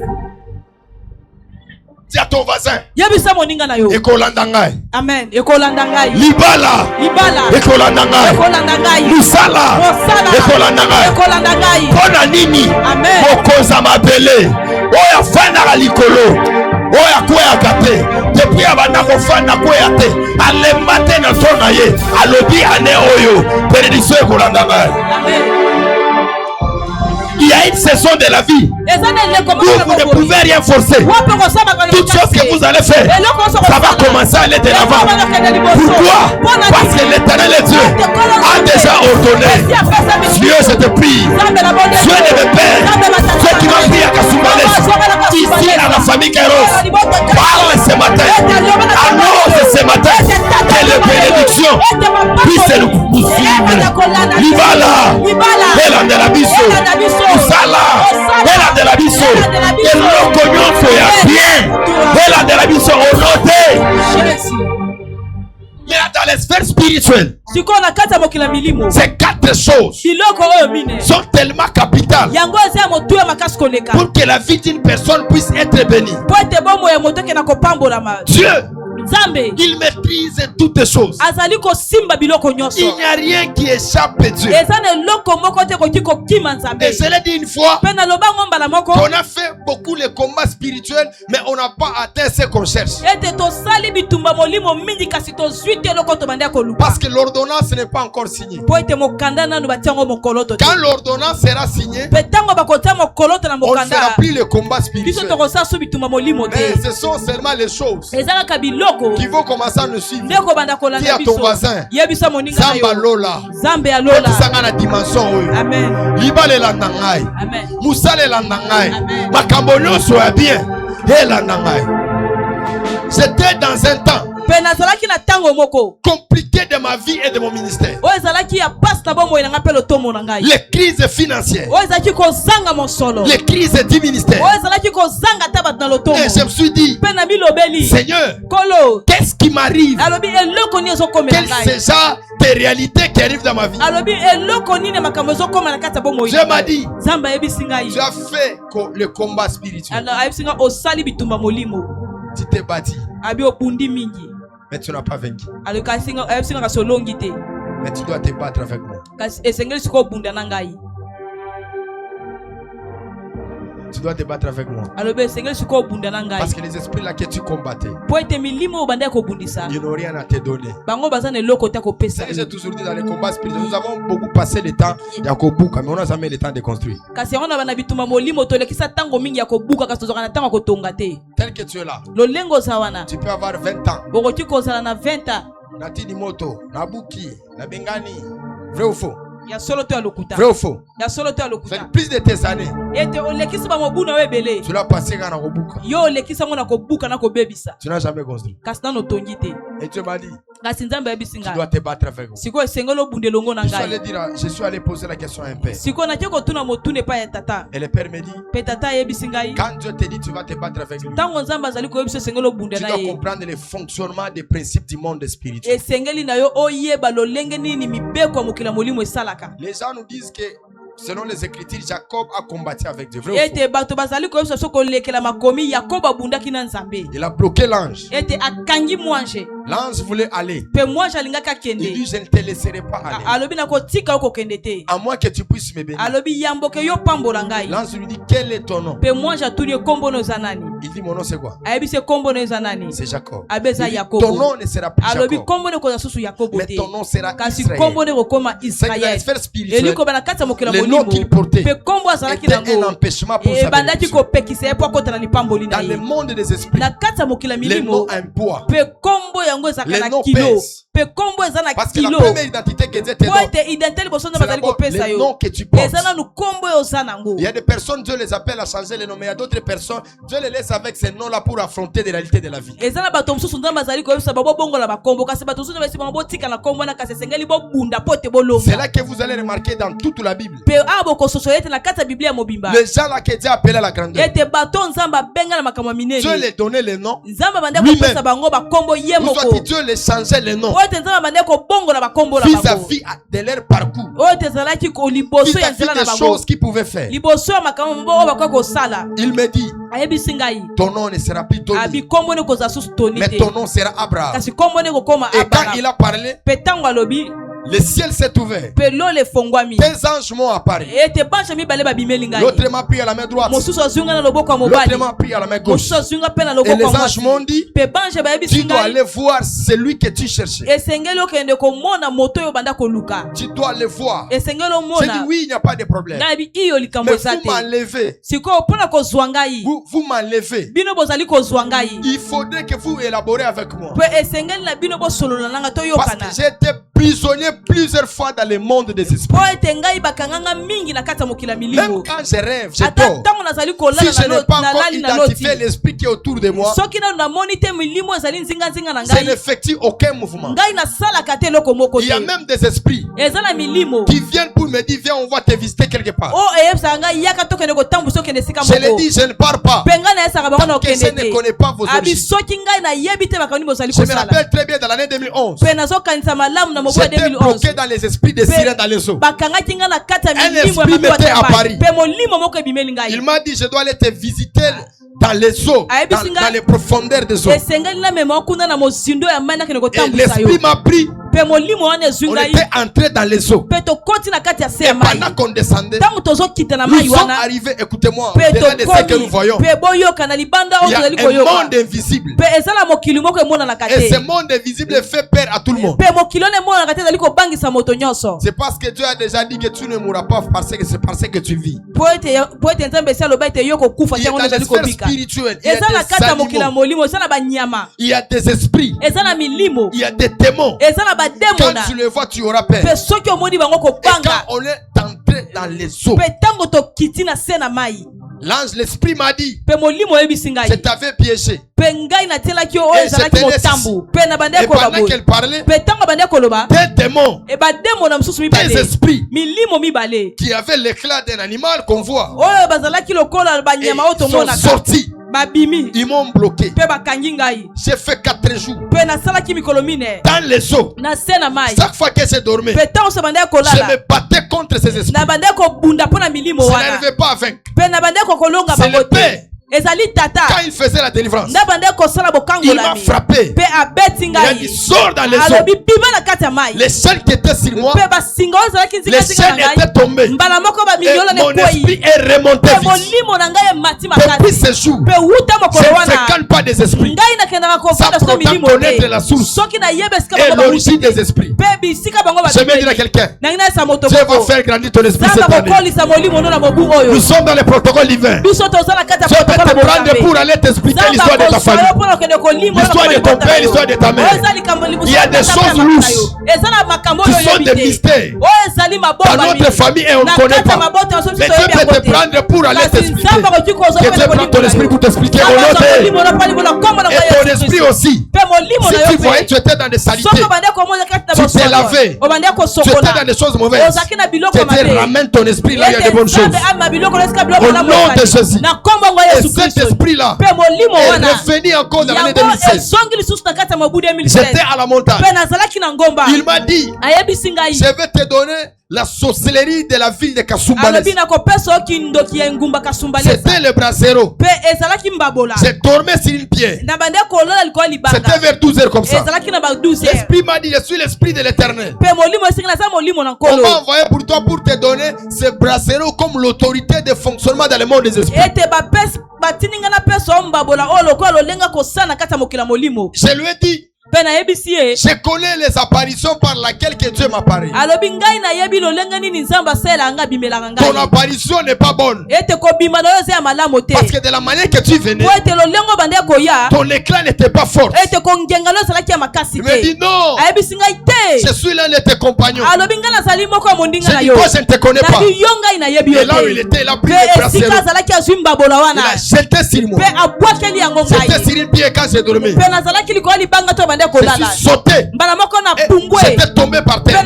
dis à ton voisin, Yebisa moninga na yo. ekolanda ngai. Amen. Ekolanda ngai. Libala, Libala. ekolanda ngai. Ekolanda ngai. Musala, Mosala. ekolanda ngai. Ekolanda ngai. Mpona nini Amen. mokonzi ya mabele oyo afandaka likolo oyo akweyaka te depuis abanda kofanda kweya te alemba te na so na ye alobi ane oyo bénédiction ekolanda ngai. Amen. Il y a une saison de la vie où vous ne pouvez rien forcer. Toute chose que vous allez faire, ça va commencer à aller de l'avant. Pourquoi? Parce que l'Éternel est Dieu a déjà ordonné. Dieu, je te prie. Dieu de mes pères. Dieu qui m'a pris à Kasumbalès. Ici à la famille Kairos. Parle ce matin. Annonce ce matin que les bénédictions puissent nous suivre. Libala. Elle de la biso. Usala. Elle de la biso. Et l'oko nyonso ya bien. Elle de la biso honoté. Mais dans les sphères spirituelles, ces quatre choses sont tellement capitales pour que la vie d'une personne puisse être bénie. Dieu, il maîtrise toutes les choses. Il n'y a rien qui échappe à Dieu. Et je l'ai dit une fois, on a fait beaucoup les combats spirituels, mais on n'a pas atteint ce qu'on cherche. Parce que l'ordonnance n'est pas encore signée. Quand l'ordonnance sera signée, on ne fera plus le combat spirituel. Mais ce sont seulement les choses qui vont commencer à nous suivre. Dis à ton voisin, Zamba Lola, Zanga na dimension oyo. Libale landa ngai. Musale landa ngai. Makambo nyonso ya bien. Elanda ngai. C'était dans un temps Pe nazalaki na tango moko. compliqué de ma vie et de mon ministère. O ezalaki ya passe na bomoi na ngapelo tomo na ngai. Les crises financières. O ezalaki kozanga mosolo. Les crises du ministère. O ezalaki kozanga tabat na lotomo. Et je me suis dit, Pe na bilobeli. Seigneur, Kolo. qu'est-ce qui m'arrive? Alobi eloko ni ezokomela Quel ngai. c'est ça des réalités qui arrivent dans ma vie? Alobi eloko ni ne makambo ezokoma na kati ya bomoi. Dieu m'a dit, Zamba yebisi ngai. tu as fait le combat spirituel. Alors ayebisi ngai osali bitumba molimo. Tu t'es bâti, Abi obundi mingi. mais tu n'as pas vaincu. Alors kasi ngai ayebisi ngai kasolongi te. Mais tu dois te battre avec moi. Kasi esengeli siko obunda na ngai. Tu dois te battre avec moi. Alobi esengeli siko obunda na ngai. Parce que les esprits là que tu combattais, Po ete milimo obanda kobundisa. ils n'ont rien à te donner. Bango baza na eloko te C'est kopesa. ce que j'ai toujours dit dans les combats spirituels. Nous avons beaucoup passé le temps Yakobuka, mais on n'a jamais le temps de construire. Kasi yango na bana bitumba molimo tolekisa tango mingi ya kobuka kasi tozaka na tango ya kotonga te. Tel que tu es là, Lolengo oza wana. tu peux avoir 20 ans. Bokoki kozala na 20 ans. Natini Moto, Nabuki, Nabengani. Vrai ou faux? Ya solo to ya lokuta. Vrai ou faux? Ya solo to ya C'est lokuta. plus de tes années. Ete olekisa ba mobuna we ebele. Tu l'as passé quand Nabuka. Yo olekisa ngo na kobuka na kobebisa. Tu n'as jamais construit. Kasi nano tongi te. Et tu m'as dit, Kasi nzambe ayebisi tu ngai. dois te battre avec moi. Siko esengeli obunde elongo na ngai. Je suis allé poser la question à un père. Siko nake kotuna motuna epai ya tata. Et le père me dit, Pe tata ayebisi ngai. quand Dieu te dit tu vas te battre avec lui, Tango nzambe azali koyebisa esengeli obunde tu na dois ye. comprendre le fonctionnement des principes du monde spirituel. Esengeli na yo oyeba lolenge nini mibeko ya mokila molimo esalaka. Les gens nous disent que selon les Écritures, Jacob a combattu avec Dieu. Vrai ou faux? Ete bato bazali koyebisa so kolekela makomi Yakobo abundaki na nzambe. Il a bloqué l'ange. Ete akangi mwanje. L'ange voulait aller. Pe mwanje alingaki Il dit, akende. je ne te laisserai pas aller. Alobi na kotika yo kokende te. À moins que tu puisses me bénir. Alobi yamboke yo pambola ngai. L'ange lui dit, quel est ton nom? Pe mwanje atuni ye kombo no eza nani. Il dit, mon nom c'est quoi? Ayebisi kombo no eza nani. C'est Jacob. Abe eza Il dit, Yakobo. ton nom ne sera plus Alobi Jacob, kombo ne koza susu Yakobo mais te. ton nom sera Kasi Israël. kombo ne kokoma C'est que dans la Israël. sphère spirituelle, Eliko bana kati ya mokila le nom molimo. qu'il portait Pe kombo azalaki était un nango. empêchement pour sa Ebandaki bénédiction. kopekisa ye po akota na lipamboli na Dans le ye. monde des esprits, Na kati ya mokila les milimo. noms ont un poids. Pe kombo yango ezaka Les na noms kilo. pèsent. Pe kombo eza na Parce que la kilo. première identité que Dieu te Po donne, ete identité liboso nde c'est bazali d'abord kopesa les yo. noms que tu portes. Eza nanu kombo oyo oza nango. Il y a des personnes, Dieu les appelle à changer les noms, mais il y a d'autres personnes, Dieu les laisse avec ces noms-là pour affronter des réalités de la vie. Eza na bato mosusu nzambe azali koyebisa babobongola bakombo kasi bato mosusu basi bango botika na kombo wana kasi esengeli bobunda po ete C'est bolonga. là que vous allez remarquer dans toute la Bible. Pe awa bokososo ete na kati ya biblia ya mobimba. Les gens là que Dieu appelait à la grandeur, Ete bato nzambe abenga na makambo ya Dieu minene. les donnait les noms. Nzambe abande Lui-même. kopesa bango bakombo ye Ou soit moko. Dieu les changeait les noms Oyo ete nzambe abande kobongola bakombo na bango. vis-à-vis de leur parcours, Oyo ete ezalaki liboso ya vis-à-vis nzela na des bango. choses qu'ils pouvaient faire. Liboso ya makambo oyo bakoki kosala. Il me dit, Ayebisi ngai. ton nom ne sera plus Tony, Abi kombo ne koza susu toni mais te. ton nom sera Abraham. Kasi kombo ne kokoma Et quand Abraham. il a parlé, Pe tango alobi le ciel s'est ouvert. pe lolo efongwami. Des anges m'ont apparu. Ete banche mibale babimeli ngai. L'autre m'a pris à la main droite. Mosusu azwinga na loboko ya L'autre mobali. m'a pris à la main gauche. Mosusu azwinga mpe na Et loboko les ya anges m'ont mwasi. dit, Pe banche tu bayebisi dois ngai aller voir celui que tu cherchais. esengeli okende komona moto oyo banda koluka. Tu dois le voir. Esengeli J'ai dit, omona. oui, il n'y a pas de problème. Ngai bi iyo likambo Mais eza vous te. m'enlevez. Sikoyo mpona kozwa ngai. Vous m'enlevez. Bino bozali kozwa ngai. Il faudrait que vous élaborez avec moi. Pe esengeli na bino bosolola nanga Parce toyokana. que j'ai été prisonnier plusieurs fois dans le monde des esprits. Po ete ngai bakanganga mingi na kati ya mokila Même milimo. quand je rêve, je Ata dors. ntango nazali Si kolala je n'ai pas na encore lali na loti. identifié l'esprit qui est autour de moi, Soki nano namoni te milimo ezali nzinga-nzinga na je ngai. n'effectue aucun mouvement. Ngai nasalaka te eloko moko Il y a te. même des esprits Eza na milimo. qui viennent pour me dire, viens, on va te visiter quelque part. O eyebisaka ngai yaka tokende kotambwisa okende esika Je le moko. dis, je ne pars pas. Mpe ngai nayesaka bango na Tant que je okende ne te. connais pas vos Abi origines. soki ngai nayebi te makambo nini bozali Je me kosala. rappelle très bien dans l'année 2011. Mpe nazokanisa malamu na mobu ya J'étais 2011. bloqué dans les esprits des sirènes dans les eaux. Bakangaki ngai na kati ya Un milimo ya esprit mabe m'était ya apparu. mpe molimo moko ebimeli Il ngai. m'a dit, je dois aller te visiter dans les eaux, dans les profondeurs des eaux. Esengeli namema okunda na mozindo ya mai nakende Et kotambwisa yo. l'esprit m'a pris. Mpe molimo wana ezwi On ngai. était entré dans les eaux. Mpe tokoti na kati ya se Et ya mai. pendant qu'on descendait, Ntango tozokita na nous mai sommes wana. arrivés, écoutez-moi, Mpe au-delà de ce que nous voyons. tokomi. Mpe boyoka na libanda Il oyo y a tozali un koyoka. monde invisible. Mpe eza na mokili moko emonanaka Et te. ce monde invisible fait peur à tout le monde. Mpe mokili wana emonanaka te ezali kobangisa moto nyonso. C'est parce que Dieu a déjà dit que tu ne mourras pas parce que c'est parce que tu vis. Po ete nzambe esi aloba ete yo kokufa Il y te a yango dans nde les ezali sphères kobika. spirituelles, il y a Eza na kati des ya mokili ya animaux, molimo eza na banyama. il y a des esprits, Eza na milimo. il y a des démons. Eza na Quand bademona. tu les vois, tu auras peur. Mpe soki omoni bango Et quand kobanga. on est entré dans les eaux, Mpe ntango tokiti na se na mai. L'ange, l'esprit m'a dit, Pe molimo oyebisi ngai. je t'avais piégé. Pe ngai natielaki yo Et oyo je ezalaki te laisse motambu. Pe na bande Et koloba pendant boye. qu'elle parlait, Pe ntango bande koloba. des démons, E bademo na mosusu des mibale. esprits Milimo mibale. qui avaient l'éclat d'un animal qu'on voit, Oyo bazalaki lokola et banyama oyo ils sont tomonaka. sortis. Babimi. Ils m'ont bloqué. Pe bakangi ngai. J'ai fait 4 jours Pe nasalaki mikolo mine. dans les eaux. Na se na mai. Chaque fois que je dormais, Pe ntango so bande je kolala. me battais contre ces esprits. Na bande kobunda mpo na milimo Je wana. n'arrivais pas à vaincre. Pe na bande kokolonga C'est le bango te. père. Ezali tata. Quand il faisait la délivrance, Na bande kosala il m'a bokangolami. frappé. Pe abeti Il a dit, ngai. sors dans les eaux. Alobi biba na kati ya mai. Les chaînes qui étaient sur moi, Pe basinga oyo ezalaki les nzingazinga chaînes na ngai. étaient tombées. Mbala moko Et bamiliola mon nekwei. esprit est remonté Pe vite. molimo na ngai emati Depuis makasi. ce jour, Pe wuta je mokolo ne wana. fréquente pas des esprits. Ngai nakendaka Sans kovanda pourtant so milimo connaître te. la source Soki nayeba esika et bango l'origine bawuti des esprits. pe bisika bango Je vais dire à babimeli. quelqu'un, Nangi nayesa moto Dieu va moko. faire grandir ton esprit Nzambe cette année. akokolisa molimo no na mobu Nous oyo. sommes dans le protocole divin. Biso toza na kati ya Dieu va protokole te prendre Nzambe. pour aller t'expliquer l'histoire de ta famille. L'histoire de ton père, l'histoire de ta mère. Il y a des choses louches qui sont des mystères dans notre famille et on ne connaît pas. Mais Dieu peut te prendre pour aller t'expliquer. Que Dieu prenne ton esprit pour t'expliquer au nom de... Et ton esprit aussi. Si tu voyais, tu étais dans des saletés, tu t'es lavé, tu étais dans des choses mauvaises, tu te ramènes ton esprit là, il y a de bonnes choses. Au nom de Jésus. Et cet esprit-là est revenu encore dans l'année 2016. J'étais à la montagne. Il m'a dit, je vais te donner la sorcellerie de la ville de Kasumbalesa. C'était le brasero. J'ai dormi sur une pierre. C'était vers 12h comme ça. L'esprit m'a dit, je suis l'esprit de l'éternel. On m'a envoyé pour toi pour te donner ce brasero comme l'autorité de fonctionnement dans le monde des esprits. Je lui ai dit, je connais les apparitions par laquelle que Dieu m'apparaît. Ton apparition n'est pas bonne. Parce que de la manière que tu venais, ton éclat n'était pas fort. Il me dit non, je suis l'un de tes compagnons. Je dis toi je ne te connais pas. Et là où il était, il a pris le brasero. Il a jeté sur moi. J'étais sur une pierre quand j'ai dormi. Je suis sauté et j'étais tombé par terre.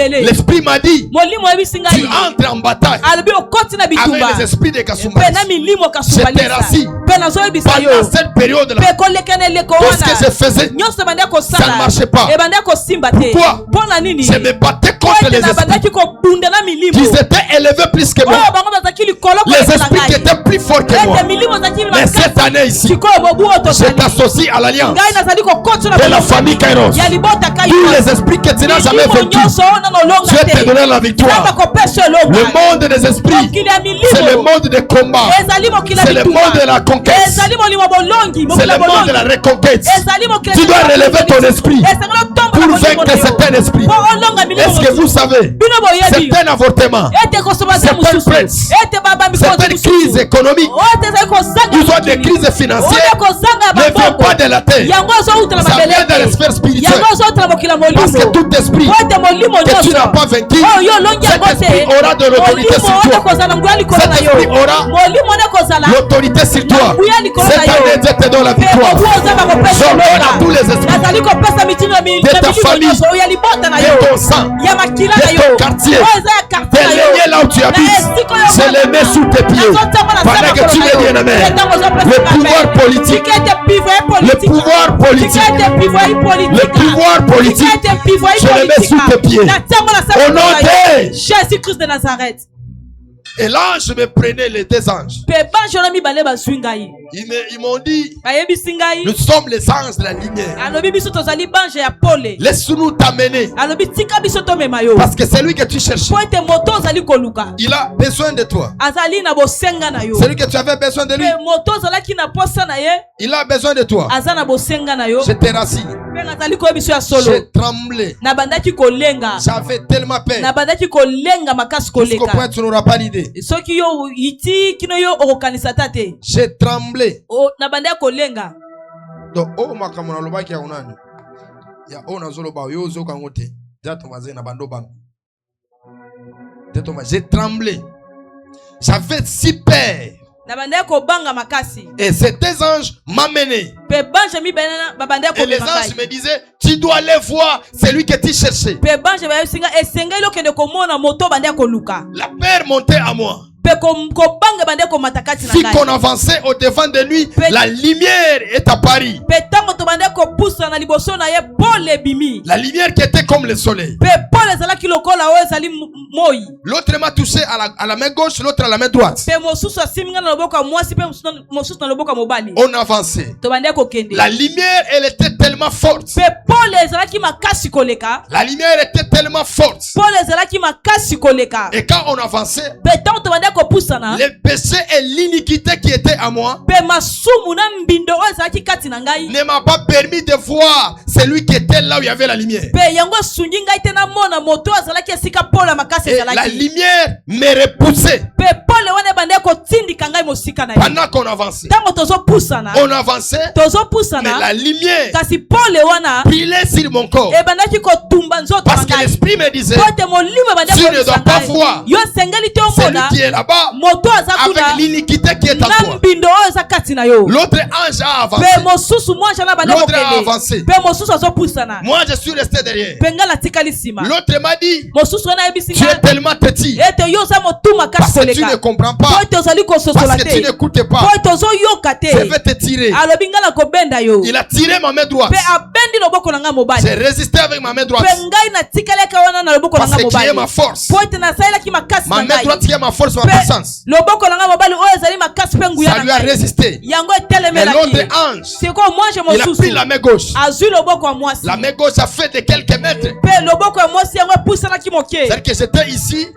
L'esprit m'a dit, tu entres en bataille avec les esprits de Kasumbalesa. J'étais assis pendant cette période-là. Tout ce que je faisais, ça ne marchait pas. Pourquoi? Je me battais contre les esprits qui étaient élevés plus que moi. Les esprits qui étaient plus forts que moi. Mais cette année ici, je t'associe à l'alliance de la famille Kairos. Tous les esprits que tu n'as jamais vaincu, Dieu te donné la victoire. Le monde des esprits, c'est le monde des combats. C'est le monde de la conquête. C'est le monde de la reconquête. Tu dois relever ton esprit pour vaincre certains esprits. Est-ce que vous savez, certains avortements, certaines prêtres, certaines crises économiques, ou soit des crises financières, ne viennent pas de la terre. Ça vient de l'esprit spirituel. Parce que tout esprit que tu n'as pas vaincu, cet esprit aura de l'autorité sur toi. Cet esprit aura l'autorité sur toi. Cette année, Dieu te donne la victoire. J'ordonne à tous les esprits de ta famille, de ton sang, de ton quartier, de lignées là où tu habites. Je les mets sous tes pieds. Pendant que tu es bien-aimé, le pouvoir politique, le pouvoir politique, le pouvoir politique, je le mets sous tes pieds. Au nom de Jésus-Christ de Nazareth. Et là, je me prenais les deux anges. Ils m'ont dit, nous sommes les anges de la lumière. Laisse-nous t'amener. Parce que c'est lui que tu cherches. Il a besoin de toi. C'est lui que tu avais besoin de lui. Il a besoin de toi. J'étais rassis. J'ai tremblé. J'avais tellement peur. Jusqu'au point tu n'auras pas l'idée. J'ai tremblé. Donc, oh makamona lobaki ya unani. Ya ona zoloba yozo kangote. Jatomaze na bando bang. J'ai tremblé. J'avais si peur. na bandeko kobanga makasi. Et ces deux anges m'amenaient. Pe banje mi benana ba bandeko Et les anges me disaient, tu dois aller voir celui que tu cherchais. Pe banje ba singa esenga ilo kende komona moto bandeko luka. La peur montait à moi. Si qu'on avançait au devant de lui, la lumière est apparue. La lumière qui était comme le soleil. L'autre m'a touché à la main gauche, l'autre à la main droite. On avançait. La lumière, elle était tellement forte. La lumière était tellement forte. Et quand on avançait, les péchés et l'iniquité qui étaient à moi ne m'a pas permis de voir celui qui était là où il y avait la lumière. Et la lumière me repoussait. Pendant qu'on avançait, on avançait, mais la lumière brillait sur mon corps. Parce que l'esprit me disait, tu ne dois pas voir celui qui est là-bas avec l'iniquité qui est en toi. L'autre ange a avancé. L'autre a avancé. Moi je suis resté derrière. L'autre m'a dit, tu es tellement petit parce que tu ne comprends pas, parce que tu n'écoutes pas. Je vais te tirer. Il a tiré ma main droite. J'ai résisté avec ma main droite parce que qui est ma force. Ma main droite qui est ma force, ma puissance. Ça lui a résisté. Mais l'autre ange, il a pris la main gauche. La main gauche a fait de quelques mètres. C'est-à-dire que j'étais ici.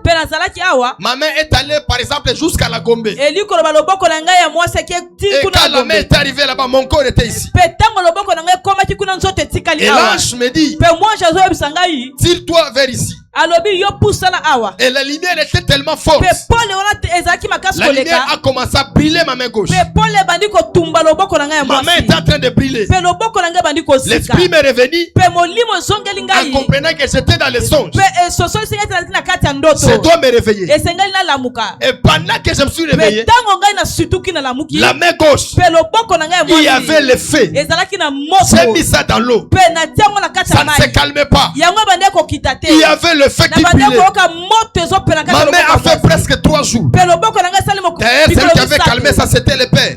Ma main est allée par exemple jusqu'à la Gombe. Et quand la main est arrivée là-bas, mon corps était ici. Et l'ange me dit, tire-toi vers ici. Et la lumière était tellement forte. La lumière a commencé à briller ma main gauche. Ma main est en train de briller. L'esprit m'est revenu en comprenant que j'étais dans les songes. Je dois me réveiller. Et pendant que je me suis réveillé, la main gauche, il y avait le feu. J'ai mis ça dans l'eau. Ça ne se calmait pas. Il y avait le feu qui brillait. Ma main a fait presque 3 jours. D'ailleurs, celle qui avait calmé ça, c'était le père.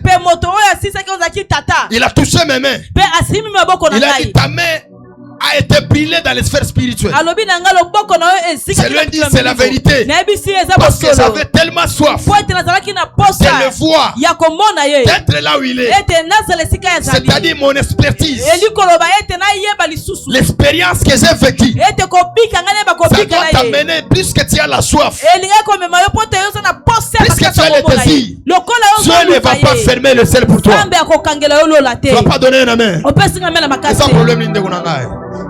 Il a touché mes mains. Il a dit, ta main a été brûlée dans les sphères spirituelles. Je lui ai dit, c'est la vérité. Parce que j'avais tellement soif de le voir, d'être là où il est. C'est-à-dire mon expertise, l'expérience que j'ai vécue. Ça doit t'amener, plus que tu as la soif, plus que tu as le désir. Dieu ne va pas fermer le ciel pour toi. Tu ne vas pas donner une main. C'est ça le problème.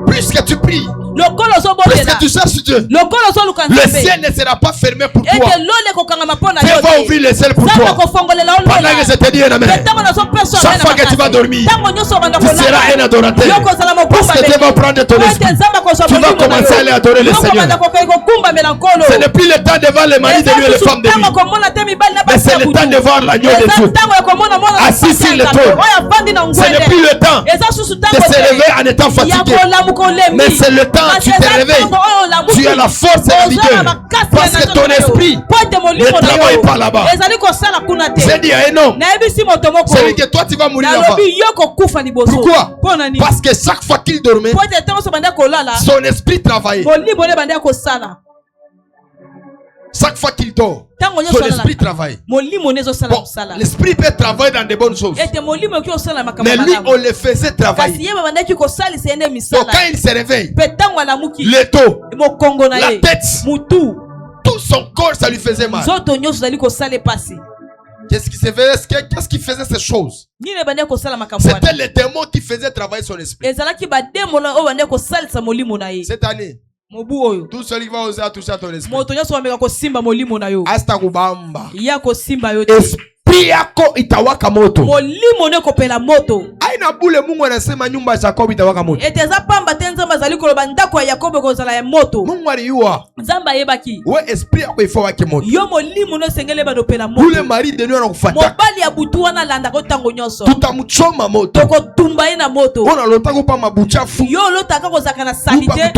Plus que tu pries, plus que tu cherches Dieu, le ciel ne sera pas fermé pour toi. Dieu va ouvrir le ciel pour toi. Pendant que je te dis un amen, chaque fois que tu vas dormir, tu seras un adorateur. Parce que Dieu va prendre ton esprit. Tu vas commencer à aller adorer le Seigneur. Ce n'est plus le temps de voir les maris de Dieu et les femmes de Dieu, mais c'est le temps de voir l'agneau de Dieu assis sur le trône. Ce n'est plus le temps de se lever en étant fatigué, mais c'est le temps, tu te réveilles, tu as la force et la vigueur, parce que ton esprit ne travaille pas là-bas. J'ai dit à un homme, celui que toi tu vas mourir là-bas. Pourquoi? Parce que chaque fois qu'il dormait, son esprit travaillait. Chaque fois qu'il dort, son esprit travaille. Bon, l'esprit peut travailler dans de bonnes choses, mais lui on le faisait travailler. Donc quand il se réveille, le dos, la tête, tout son corps, ça lui faisait mal. Qu'est-ce qui faisait ces choses? C'était les démons qui faisaient travailler son esprit. Cette année, tout celui qui va oser toucher à ton esprit, hasta kubamba esprit yako itawaka moto. haina bule Mungu anasema nyumba ya Yakobo itawaka moto. Eteza pamba te nzambe azali koloba ndako ya Yakobo kozala ya moto. Mungu aliyua. Nzambe ayebaki. We esprit yako ifo wake moto. Yo molimo no sengele ba dopela moto. Bule mari de nyo na kufuata. Mobali ya butu wana landa ko tango nyoso. Tutamuchoma moto. Toko tumba na moto. Ona lota ko pa mabuchafu. Yo lota ka kozaka na salite.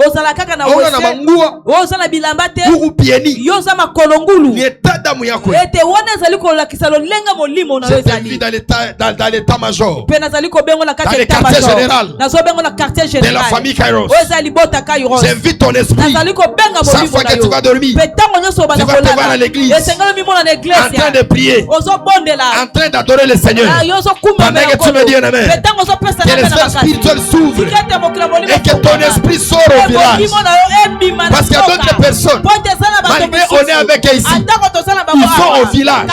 Ozala kaka na wose. Ona mangua. Ozala bilamba te. Buku pieni. Yo za makolongulu. Ni etadamu yako. Ete wana zali ko lakisa lo lenga molimo na yo zali. Dans l'état major. Pe nazali ko bengo na quartier général. Nazo bengo na quartier général. De la famille Kairos. Ozali bota Kairos. J'invite ton esprit. Nazali ko benga molimo na yo. Chaque fois que tu vas dormir. Pe tango nyoso ba na kolala. Tu vas te voir à l'église. Esengelo mimo na l'église. En train de prier. Ozo bondela. En train d'adorer le Seigneur. Pendant que tu me dis un amen. Que l'esprit spirituel s'ouvre. Et que ton esprit sort au village. Parce qu'il y a d'autres personnes. Malgré on est avec eux ici. Ils sont au village.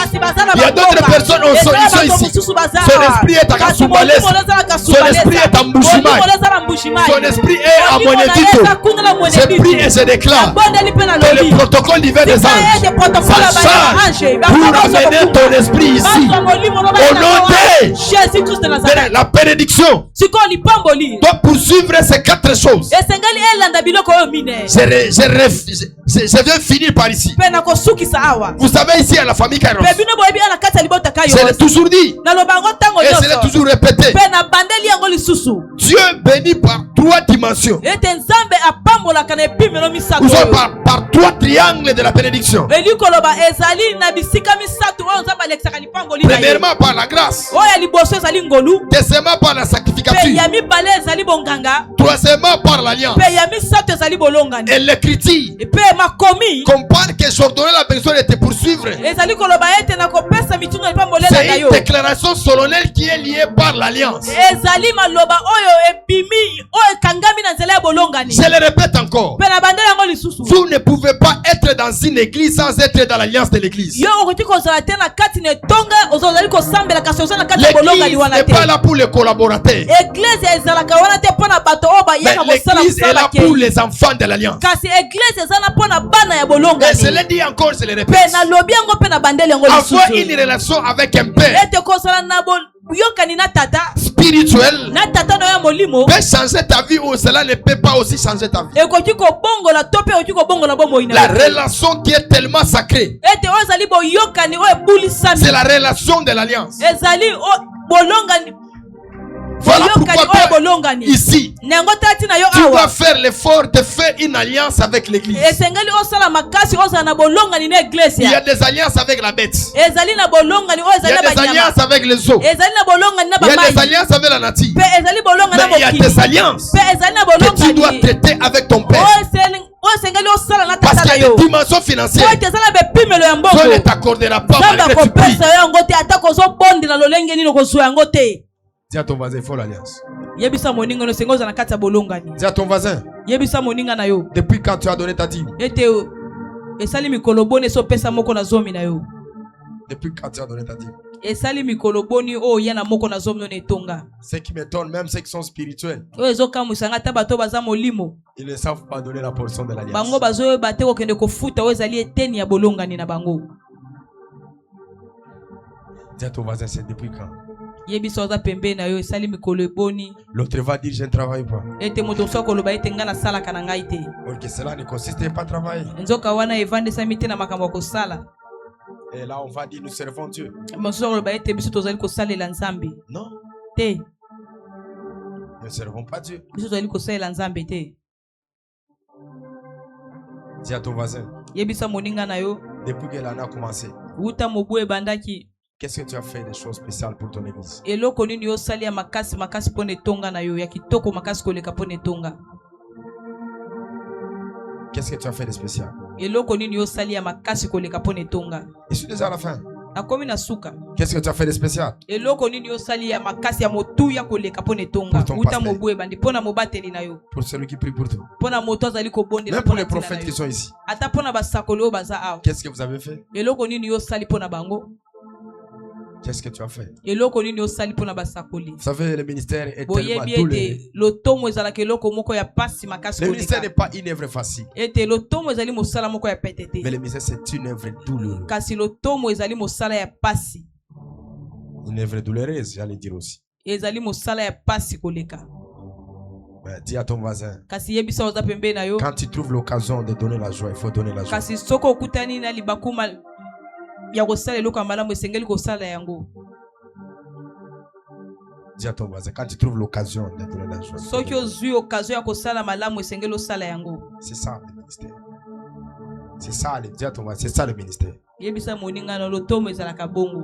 Il y a d'autres personnes qui sont ici. Son esprit est à Kasumbalès. Son esprit est à Mbushimai. Son esprit est à Monetito. Je prie et je déclare que le protocole divin des anges, ça charge pour amener ton esprit ici. Au nom de Jésus-Christ de Nazareth. La bénédiction doit poursuivre ces 4 choses. Je viens finir par ici. Vous savez ici à la famille Kairos, je l'ai toujours dit et je l'ai toujours répété. Dieu bénit par 3 dimensions. Ou soit par 3 triangles de la bénédiction. Premièrement par la grâce. Deuxièmement par la sanctificature. Troisièmement par l'alliance. Et l'écriture compare que j'ordonnais la personne de te poursuivre. C'est une déclaration solennelle qui est liée par l'alliance. Je le répète encore. Vous ne pouvez pas être dans une église sans être dans l'alliance de l'église. L'église n'est pas là pour les collaborateurs. Mais l'église est là pour les enfants de l'alliance. Et je l'ai dit encore, je le répète. Avoir une relation avec un père spirituel peut changer ta vie ou cela ne peut pas aussi changer ta vie. La relation qui est tellement sacrée, c'est la relation de l'alliance. Voilà pourquoi toi, ici, tu dois faire l'effort de faire une alliance avec l'église. Il y a des alliances avec la bête. Il y a des alliances avec les eaux. Il y a des alliances avec la nature. Mais il y a des alliances que tu dois traiter avec ton père. Parce qu'il y a des dimensions financières. Dieu ne t'accordera pas malgré que tu pries. Dis à ton voisin, il faut l'alliance. Dis à ton voisin, depuis quand tu as donné ta dîme? Depuis quand tu as donné ta dîme? Ceux qui m'étonnent, même ceux qui sont spirituels, ils ne savent pas donner la portion de l'alliance. Dis à ton voisin, c'est depuis quand? L'autre va dire je ne travaille pas. Or que cela ne consiste pas à travailler. Et là on va dire nous servons Dieu. Non. Nous ne servons pas Dieu. Dis à ton voisin. Depuis qu'elle en a commencé, qu'est-ce que tu as fait des choses spéciales pour ton église? Qu'est-ce que tu as fait de spécial? Je suis déjà à la fin. Qu'est-ce que tu as fait de spécial? Pour celui qui prie pour toi. Même pour les prophètes qui sont ici. Qu'est-ce que vous avez fait? Qu'est-ce que tu as fait? Vous savez, le ministère est tellement douloureux. Le ministère n'est pas une œuvre facile. Mais le ministère, c'est une œuvre douloureuse. Une œuvre douloureuse, j'allais dire aussi. ezali mosala ya pasi koleka. Dis à ton voisin, Kasi yebisa oza pembe na yo. quand tu trouves l'occasion de donner la joie, il faut donner la joie. Kasi soko okutani na libakuma ya kosala eloko ya malamu esengeli kosala yango. Dis à ton voisin, quand tu trouves l'occasion de donner la joie. Soki ozwi occasion ya kosala malamu esengeli osala yango. C'est ça le ministère. C'est ça, dis à ton voisin, c'est ça le ministère. Yebisa moninga na lotomo ezalaka bongo.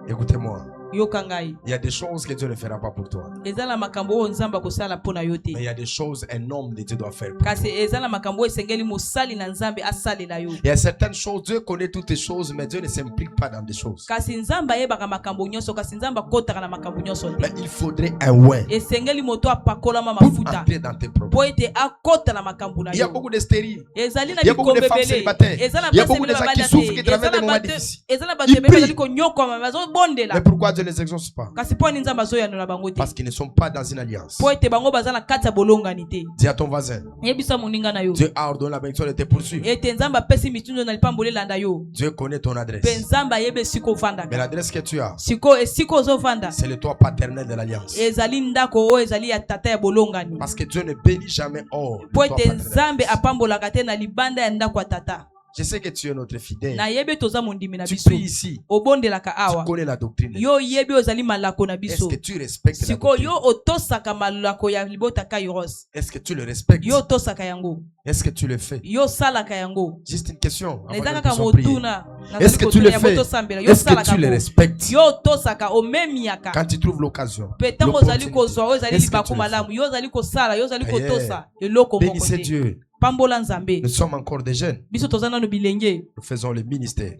Écoutez-moi. Yokangai. Il y a des choses que Dieu ne fera pas pour toi. Ezala makambo o nzamba kosala pona yote. Mais il y a des choses un homme de Dieu doit faire. Kasi ezala makambo esengeli mosali na nzambe asali na yo. Il y a certaines choses, Dieu connaît toutes les choses, mais Dieu ne s'implique pas dans des choses. Kasi nzamba yebaka makambo nyonso, kasi nzamba kotaka na makambo nyonso te. Mais il faudrait un ouin Esengeli moto apakola ma pour mafuta. entrer dans tes problèmes. Po ete akota na makambo na yo. Il y a beaucoup de stériles. Ezali na Il y a beaucoup de femmes bikombebele. célibataires. Ezala Il y a beaucoup de gens qui souffrent, qui traversent des moments difficiles. Ils prient. Mais pourquoi Dieu ne les exauce pas? Parce qu'ils ne sont pas dans une alliance. Dis à ton voisin, Dieu a ordonné la bénédiction de te poursuivre. Dieu connaît ton adresse. Mais l'adresse que tu as, c'est le toit paternel de l'alliance. Parce que Dieu ne bénit jamais hors du toit paternel. Je sais que tu es notre fidèle. Tu pries ici. Tu connais la doctrine. Est-ce que tu respectes la doctrine? Est-ce que tu le respectes? Est-ce que tu le fais? Juste une question. Est-ce que tu le fais? Est-ce que tu le respectes? Quand tu trouves l'occasion. Bénissez Dieu. Nous sommes encore des jeunes. Nous faisons le ministère.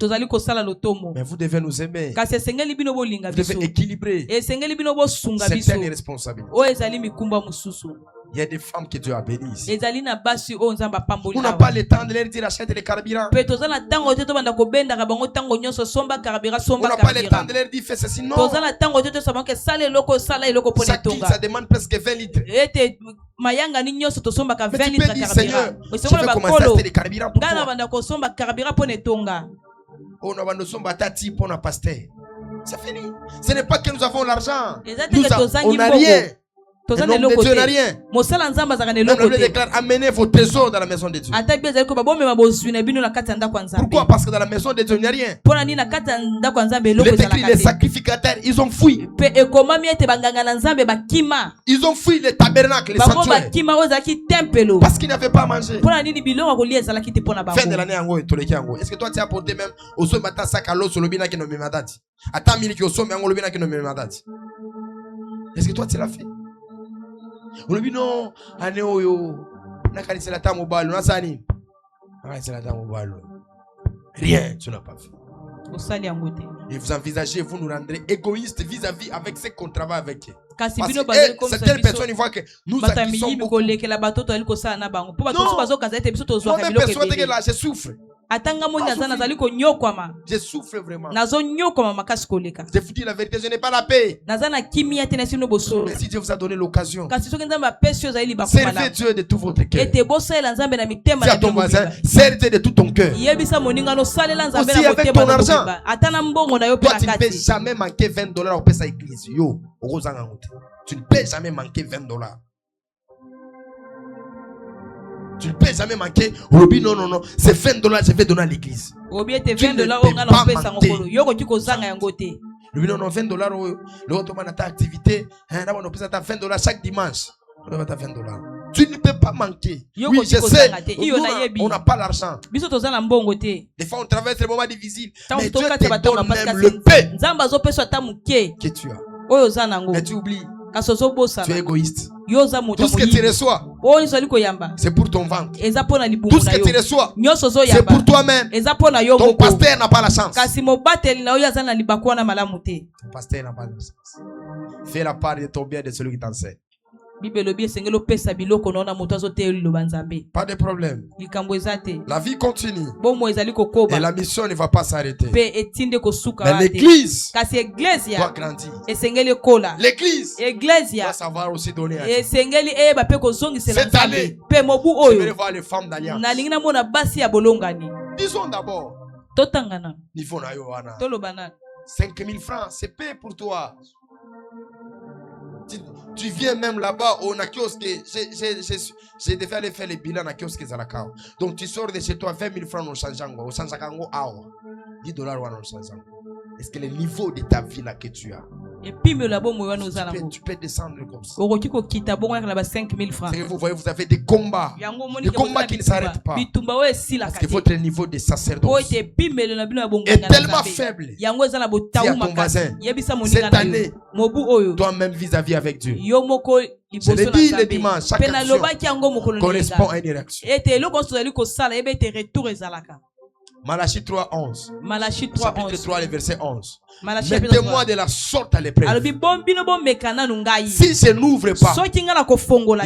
Mais vous devez nous aimer. Vous devez équilibrer certaines responsabilités. Il y a des femmes que Dieu a bénies ici. On n'a pas le temps de leur dire achète les carburants. On n'a pas le temps de leur dire fais ceci. Non. Chaque litre, ça demande presque 20 litres. Mais tu peux dire Seigneur, je vais commencer à acheter les carburants pour toi. C'est fini. Ce n'est pas que nous avons l'argent. On n'a rien. Un homme de Dieu n'a rien. Même le déclare amenez vos trésors dans la maison de Dieu. Pourquoi? Parce que dans la maison de Dieu il n'y a rien. Les sacrificateurs, ils ont fui. Ils ont fui les tabernacles, les sanctuaires. Parce qu'ils n'avaient pas à manger. Fin de l'année, est-ce que toi tu as apporté même au soir matin sac à l'eau sur le bina qui ne me m'a dit? Attends, minute au sommet, le bina qui ne me m'a dit. Est-ce que toi tu l'as fait? Non, rien, tu n'as pas fait. Et vous envisagez, vous nous rendrez égoïstes vis-à-vis avec ceux qu'on travaille avec eux. Parce que certaines personnes voient que nous acquissons beaucoup. Non, moi même persuadé que là, je souffre. Je souffre vraiment. Je vous dis la vérité, je n'ai pas la paix. Mais si Dieu vous a donné l'occasion, servez Dieu de tout votre cœur. Dis à ton voisin, servez Dieu de tout ton cœur. Aussi avec ton argent. Toi, tu ne peux jamais manquer $20 au pesa église. Tu ne peux jamais manquer $20. Tu ne peux jamais manquer. Non, c'est $20 je vais donner à l'église. Tu ne peux pas manquer. Non, $20. L'autre man a ta activité. $20 chaque dimanche. Tu ne peux pas manquer. Oui, je sais. On n'a pas l'argent. Des fois, on traverse des moments difficiles. Mais Dieu te donne même le paix que tu as. Mais tu oublies. Tu es égoïste. Tout ce que tu reçois, c'est pour ton ventre. Tout ce que tu reçois, c'est pour toi-même. Ton pasteur n'a pas la chance. Ton pasteur n'a pas la chance. Fais la part de ton bien de celui qui t'enseigne. Pas de problème. La vie continue. Et la mission ne va pas s'arrêter. Mais l'église doit grandir. L'église doit savoir aussi donner à Dieu. Cette année, j'aimerais voir les femmes d'alliance. Disons d'abord, niveau na yo wana. 5 000 francs, c'est paix pour toi. Tu viens même là-bas au kiosque. J'ai déjà allé faire les bilans à kiosque Zalakao. Donc tu sors de chez toi 20 000 francs au Chanjango. Au Chanjango, $10 au Chanjango. Est-ce que le niveau de ta vie là que tu as? Et puis tu peux descendre comme ça. Vous voyez, vous avez des combats. Des combats qui ne s'arrêtent pas. Parce que votre niveau de sacerdoce est tellement faible. Dis à ton voisin, cette année, toi-même vis-à-vis avec Dieu. Je le dis le dimanche, chaque action correspond à une réaction. Malachie 3:11. Malachie 3:11. Chapitre 3, le verset 11. Mettez-moi de la sorte à l'épreuve. Si je n'ouvre pas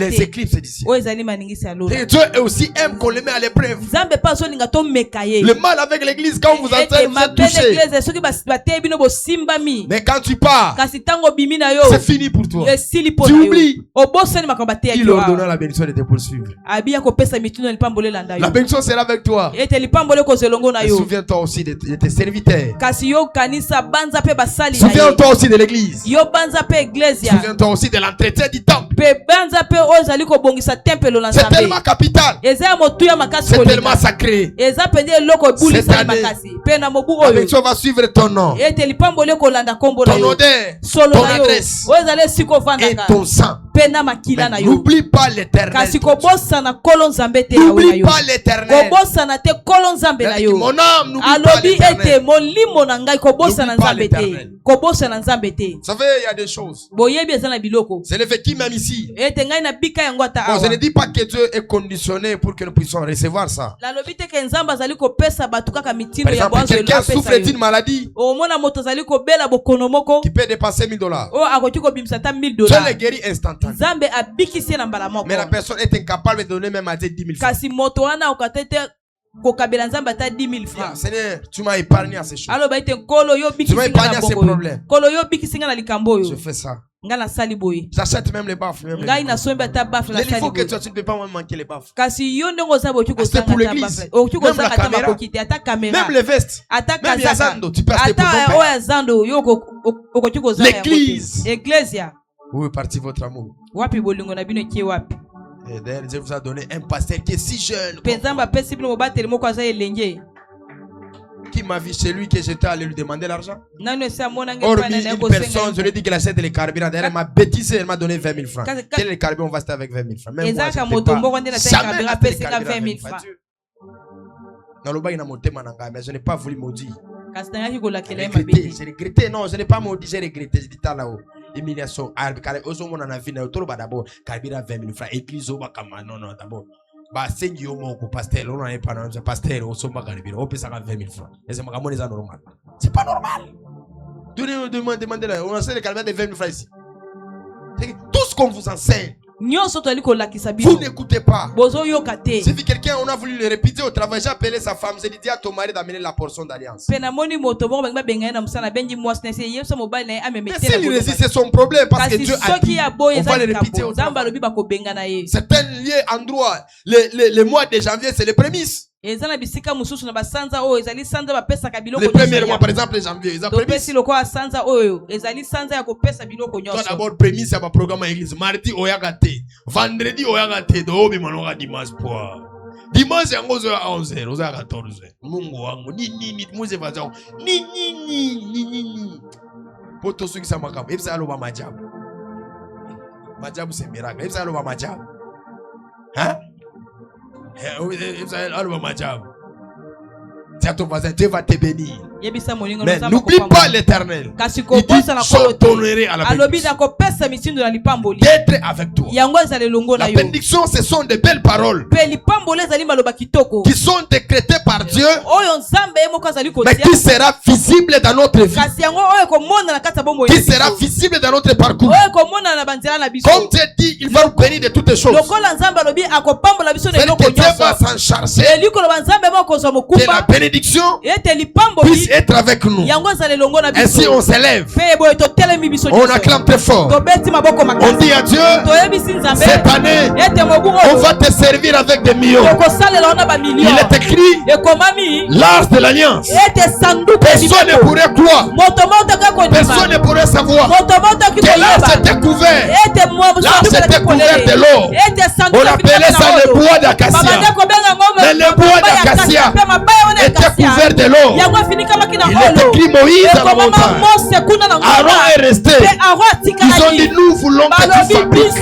les éclipses d'ici. Et Dieu aussi aime qu'on les met à l'épreuve. Le mal avec l'église, quand vous entendez, vous êtes touché. Mais quand tu pars, c'est fini pour toi. Tu oublies. Il ordonna la bénédiction de te poursuivre. La bénédiction sera avec toi. Et souviens-toi aussi de tes serviteurs. Souviens-toi aussi de l'église. Souviens-toi aussi de l'entretien du temple. C'est tellement capital. C'est tellement sacré. Cette année, la bénédiction va suivre ton nom, ton odeur, ton adresse et ton sang. N'oublie pas l'éternel. N'oublie pas l'éternel. Mon âme n'oublie pas l'éternel. Vous savez, il y a des choses. C'est le fait qui même ici. Bon, je ne dis pas que Dieu est conditionné pour que nous puissions recevoir ça. Par exemple, quelqu'un souffre d'une maladie qui peut dépasser $1000. Dieu le guérit instantanément. Mais la personne est incapable de donner même à Dieu 10 000 francs. Seigneur, tu m'as épargné à ces choses. Tu m'as épargné à ces problèmes. Je fais ça. J'achète même les baffes. Le niveau que tu ne peux pas manquer les baffes. C'est pour l'église. Même la caméra. Même les vestes. Même les zando. Tu peux acheter pour ton père. L'église. Où est parti votre amour? Et d'ailleurs, Dieu vous a donné un pasteur qui est si jeune. Qui m'a vu chez lui que j'étais allé lui demander l'argent. Hormis une personne, je lui ai dit qu'il achète les carburants. D'ailleurs, elle m'a bêtisé, elle m'a donné 20 000 francs. Quel est le carburant? On va acheter avec 20 000 francs. Même moi, jamais acheté les carburants 20 000 francs. Mais je n'ai pas voulu maudire. J'ai regretté. Non, je n'ai pas maudit, j'ai regretté. J'ai dit là-haut. Humiliation. On en a vu d'abord. Carburant 20 000 francs. Église, non, d'abord. C'est pas normal. Demandez là. On enseigne le calvaire de 20 000 francs ici. Tout ce qu'on vous enseigne, vous n'écoutez pas. J'ai vu quelqu'un, on a voulu le répéter au travail. J'ai appelé sa femme. J'ai dit à ton mari d'amener la portion d'alliance. Mais s'il résiste, c'est son problème. Parce que Dieu a dit, on va le répéter au travail. C'est un lieu, endroit. Le mois de janvier, c'est les prémices. Le premier mois, par exemple, janvier, ils ont prémices. Toi d'abord, prémices, il y a un programme à l'église. Mardi, oyagate. Vendredi, oyagate. Dimanche, poids. Dimanche, il y a 11h, 14h. Mungu wangu. Ni. Pour tous ceux qui sont macabres. Et ça, c'est Majab. Majab, c'est miracle. Et ça, c'est Majab. Hein? Tiens ton voisin, Dieu va te bénir. Mais n'oublie pas l'éternel. Il dit, sois honoré à la bénédiction. D'être avec toi. La bénédiction, ce sont de belles paroles qui sont décrétées par Dieu, mais qui sera visible dans notre vie, qui sera visible dans notre parcours. Comme Dieu dit, il va nous bénir de toutes choses. Que Dieu va s'en charger, que la bénédiction puisse être avec nous. Ainsi on s'élève. On acclame très fort. On dit à Dieu, cette année, on va te servir avec des millions. Il est écrit, l'Arche de l'Alliance. Personne ne pourrait croire. Personne ne pourrait savoir que l'Arche était couvert. L'Arche était couvert de l'or. On appelait ça le bois d'acacia. Mais le bois d'acacia était couvert de l'or. Il est écrit Moïse à la montagne. Aaron est resté. Ils ont dit, nous voulons que tu fabriques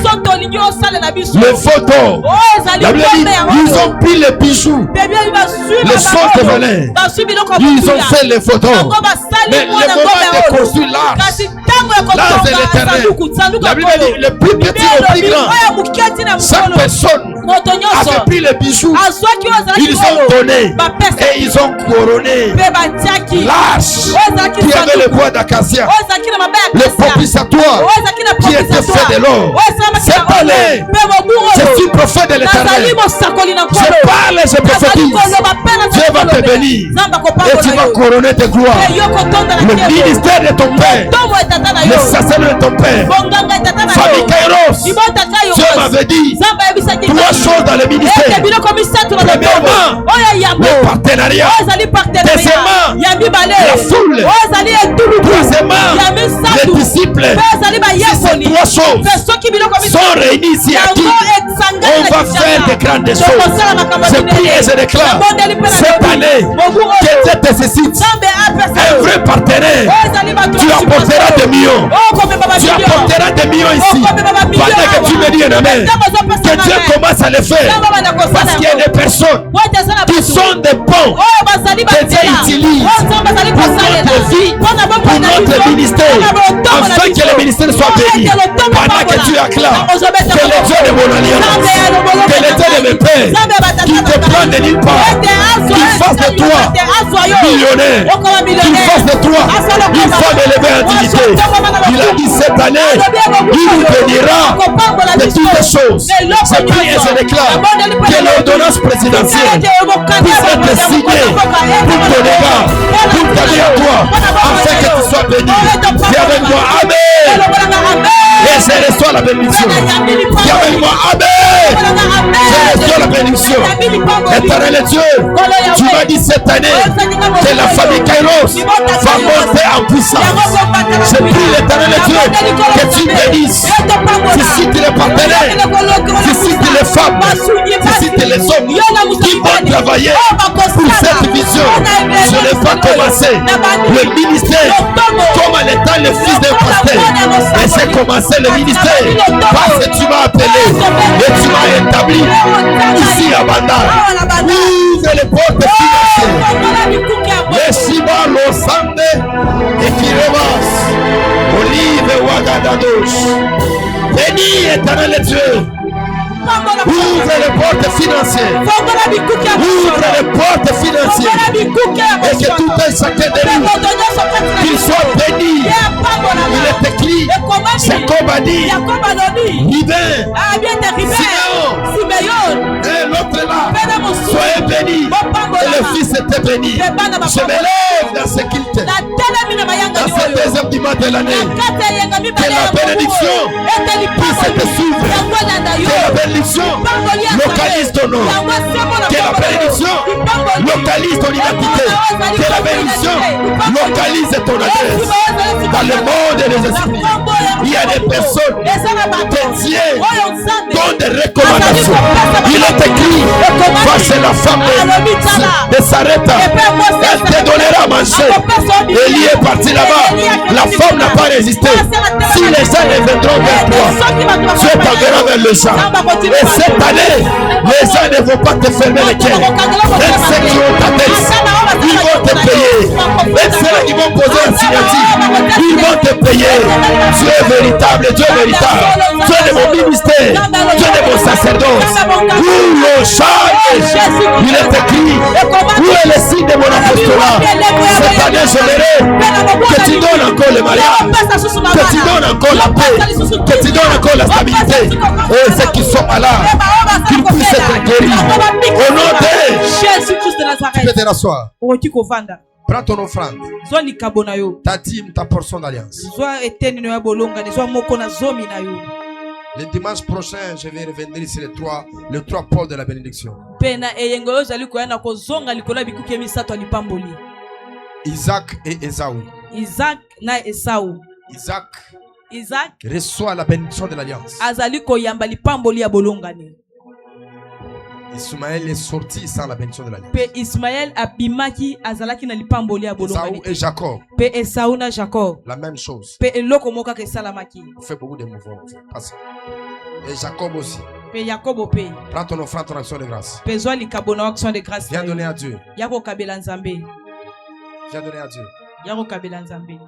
le photo. Ils ont pris les bijoux, les choses de valeur. Ils ont fait les photos. Mais le moment de construire l'arche de l'éternel, la Bible dit, le plus petit au plus grand, chaque personne avait pris les bijoux. Ils ont donné et ils ont couronné l'arche qui avait le bois d'acacia, le propitiatoire qui était fait de l'or. Cette année, je suis prophète de l'éternel. Je parle et je prophétise. Dieu va te bénir et tu vas couronner tes gloires. Le ministère de ton père, le sacerdoce de ton père, famille Kairos. Dieu m'avait dit 3 choses dans le ministère. Premièrement, le partenariat. Deuxièmement, la foule. Troisièmement, les disciples. Si ces 3 choses sont réunies ici à qui, on va faire de grandes choses. Je prie et je déclare cette année que Dieu te suscite un vrai partenaire. Tu apporteras des millions. Tu apporteras des millions ici. Pendant que tu me dis un amen, que Dieu commence à le faire. Parce qu'il y a des personnes qui sont des bons que Dieu utilise pour notre vie, pour notre ministère, afin que le ministère soit béni. Pendant que tu acclames que le Dieu de mon alliance, que le Dieu de mes pères, qui te prend de nulle part, qu'il fasse de toi millionnaire, qu'il fasse de toi une femme élevée en dignité. Il a dit cette année, il nous bénira de toutes les choses. Je prie et je déclare que l'ordonnance présidentielle puisse être signée pour ton égard, pour ta vie à toi, afin que tu sois béni. Viens avec moi, amen. Et je reçois la bénédiction. Viens avec moi, amen. Je reçois la bénédiction. Éternel Dieu, tu m'as dit cette année que la famille Kairos va monter en puissance. Je prie l'éternel Dieu que tu bénisses. Suscite les partenaires, suscite les femmes, suscite les hommes qui vont travailler pour cette vision. Je n'ai pas commencé le ministère comme en étant le fils d'un pasteur, mais j'ai commencé le ministère parce que tu m'as appelé et tu m'as établi ici à Bandar. Ouvre les portes financières. Les Shiba, Losande et Kirevas, Olive Ouagadados. Béni éternel Dieu. Ouvre les portes financières. Ouvre les portes financières. Et que tout un chacun de nous, qu'il soit béni. Il est écrit, Jacob a dit, Siméon, et l'autre là, soyez bénis. Et le fils était béni. Je me lève dans ce culte, dans ce deuxième dimanche de l'année. Que la bénédiction puisse te suivre. Que la bénédiction localise ton nom. Que la bénédiction localise ton identité. Que la bénédiction localise ton adresse. Dans le monde des esprits, il y a des personnes que Dieu donne des recommandations. Il est écrit, va chez la femme de Sarepta, elle te donnera à manger. Élie est parti là-bas. La femme n'a pas résisté. Si les gens ne viendront vers toi, Dieu t'enverra vers le champ. Et cette année, les gens ne vont pas te fermer les cœurs. Même ceux qui ont ta tête, ils vont te payer. Même ceux qui vont poser un signature, ils vont te payer. Dieu est véritable, Dieu est véritable. Dieu est de mon ministère, Dieu est de mon sacerdoce. Où le chant, il est écrit. Où est le signe de mon apostolat? Cette année, je verrai que tu donnes encore le mariage, que tu donnes encore la paix, que tu donnes encore la stabilité. Et ceux qui sont malades, qu'ils puissent être guéris. Au nom de Jésus-Christ de Nazareth. Tu peux te rasseoir. Prends ton offrande, zwa likabo na yo, ta dîme, ta portion d'alliance. zwa eteni na yo ya bolongani, zwa moko na zomi na yo. Le dimanche prochain, je vais revenir sur le trois pôles de la bénédiction. Pena eyengo yo zali koya na kozonga likolo ya bikuke misato ya lipamboli. Isaac et Ésaü. Isaac na Esau. Isaac reçoit la bénédiction de l'alliance. Azali koyamba lipamboli ya bolongani. Ismaël est sorti sans la bénédiction de l'alliance. Pe Ismaël abimaki azalaki na lipamboli ya bolongani. Ésaü et Jacob. Pe Esau na Jacob. La même chose. Pe eloko moka ke salamaki. On fait beaucoup de mouvements. Et Jacob aussi. Pe Jacob pe. Prends ton offrande, ton action de grâce. Pe zwa likabo na action de grâce. Viens donner à Dieu. Yako kabela nzambe. Viens donner à Dieu. Yako kabela nzambe.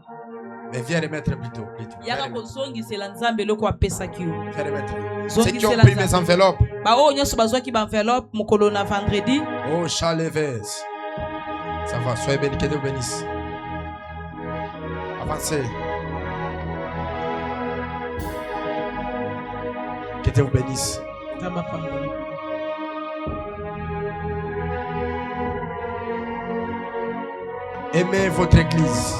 Mais viens remettre plutôt. Yaka kozongisela nzambe loko apesaki yo. Viens remettre. Ceux qui ont pris mes enveloppes. Ba o nyoso bazwaki ba enveloppe mokolo na vendredi. Oh Chalevez. Ça va, soyez bénis, que Dieu vous bénisse. Avancez. Que Dieu vous bénisse. Aimez votre église.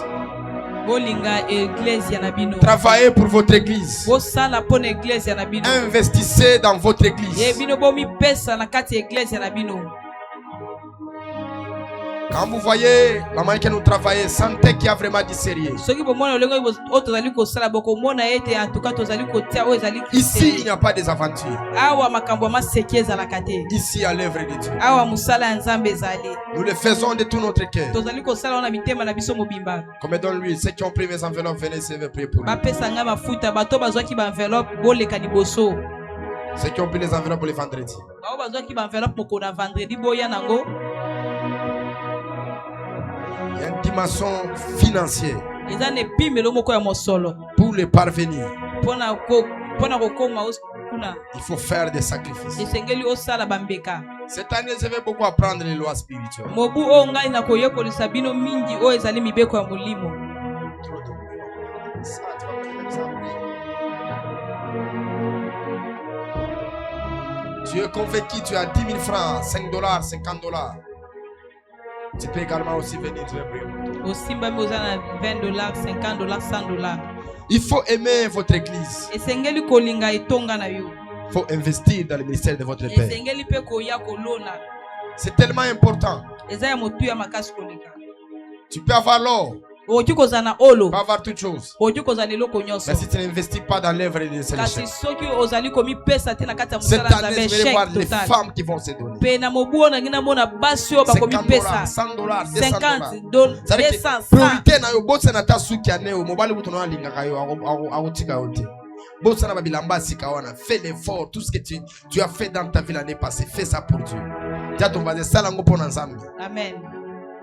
Travaillez pour votre église. Investissez dans votre église. Quand vous voyez la manière que nous travaillons, sentez qu'il y a vraiment du sérieux. Ici, il n'y a pas des aventures. Ici, à l'œuvre de Dieu. Nous le faisons de tout notre cœur. Comme dans lui, ceux qui ont pris mes enveloppes, venez se prier pour lui. Ceux qui ont pris les enveloppes pour le vendredi. Il y a une dimension financière pour les parvenir. Il faut faire des sacrifices. Cette année, je vais beaucoup apprendre les lois spirituelles. Tu es convaincu, tu as 10 000 francs, 5 dollars, 50 dollars. Tu peux également aussi venir te prier. $20, $50, $100. Il faut aimer votre église. Il faut investir dans le ministère de votre Père. C'est tellement important. Tu peux avoir l'or. Tu peux avoir toutes choses. Mais si tu n'investis pas dans l'œuvre de cette année, je vais voir les femmes qui vont se donner. $50, $100, $200. Priorité na yo bosa na tasuki aneo mobali buto na lingaka yo agotika yote. Bosa na babilamba sikawana. Fais l'effort, tout ce que tu as fait dans ta vie l'année passée, fais ça pour Dieu. Dia ton base salango pona nzambe. Amen.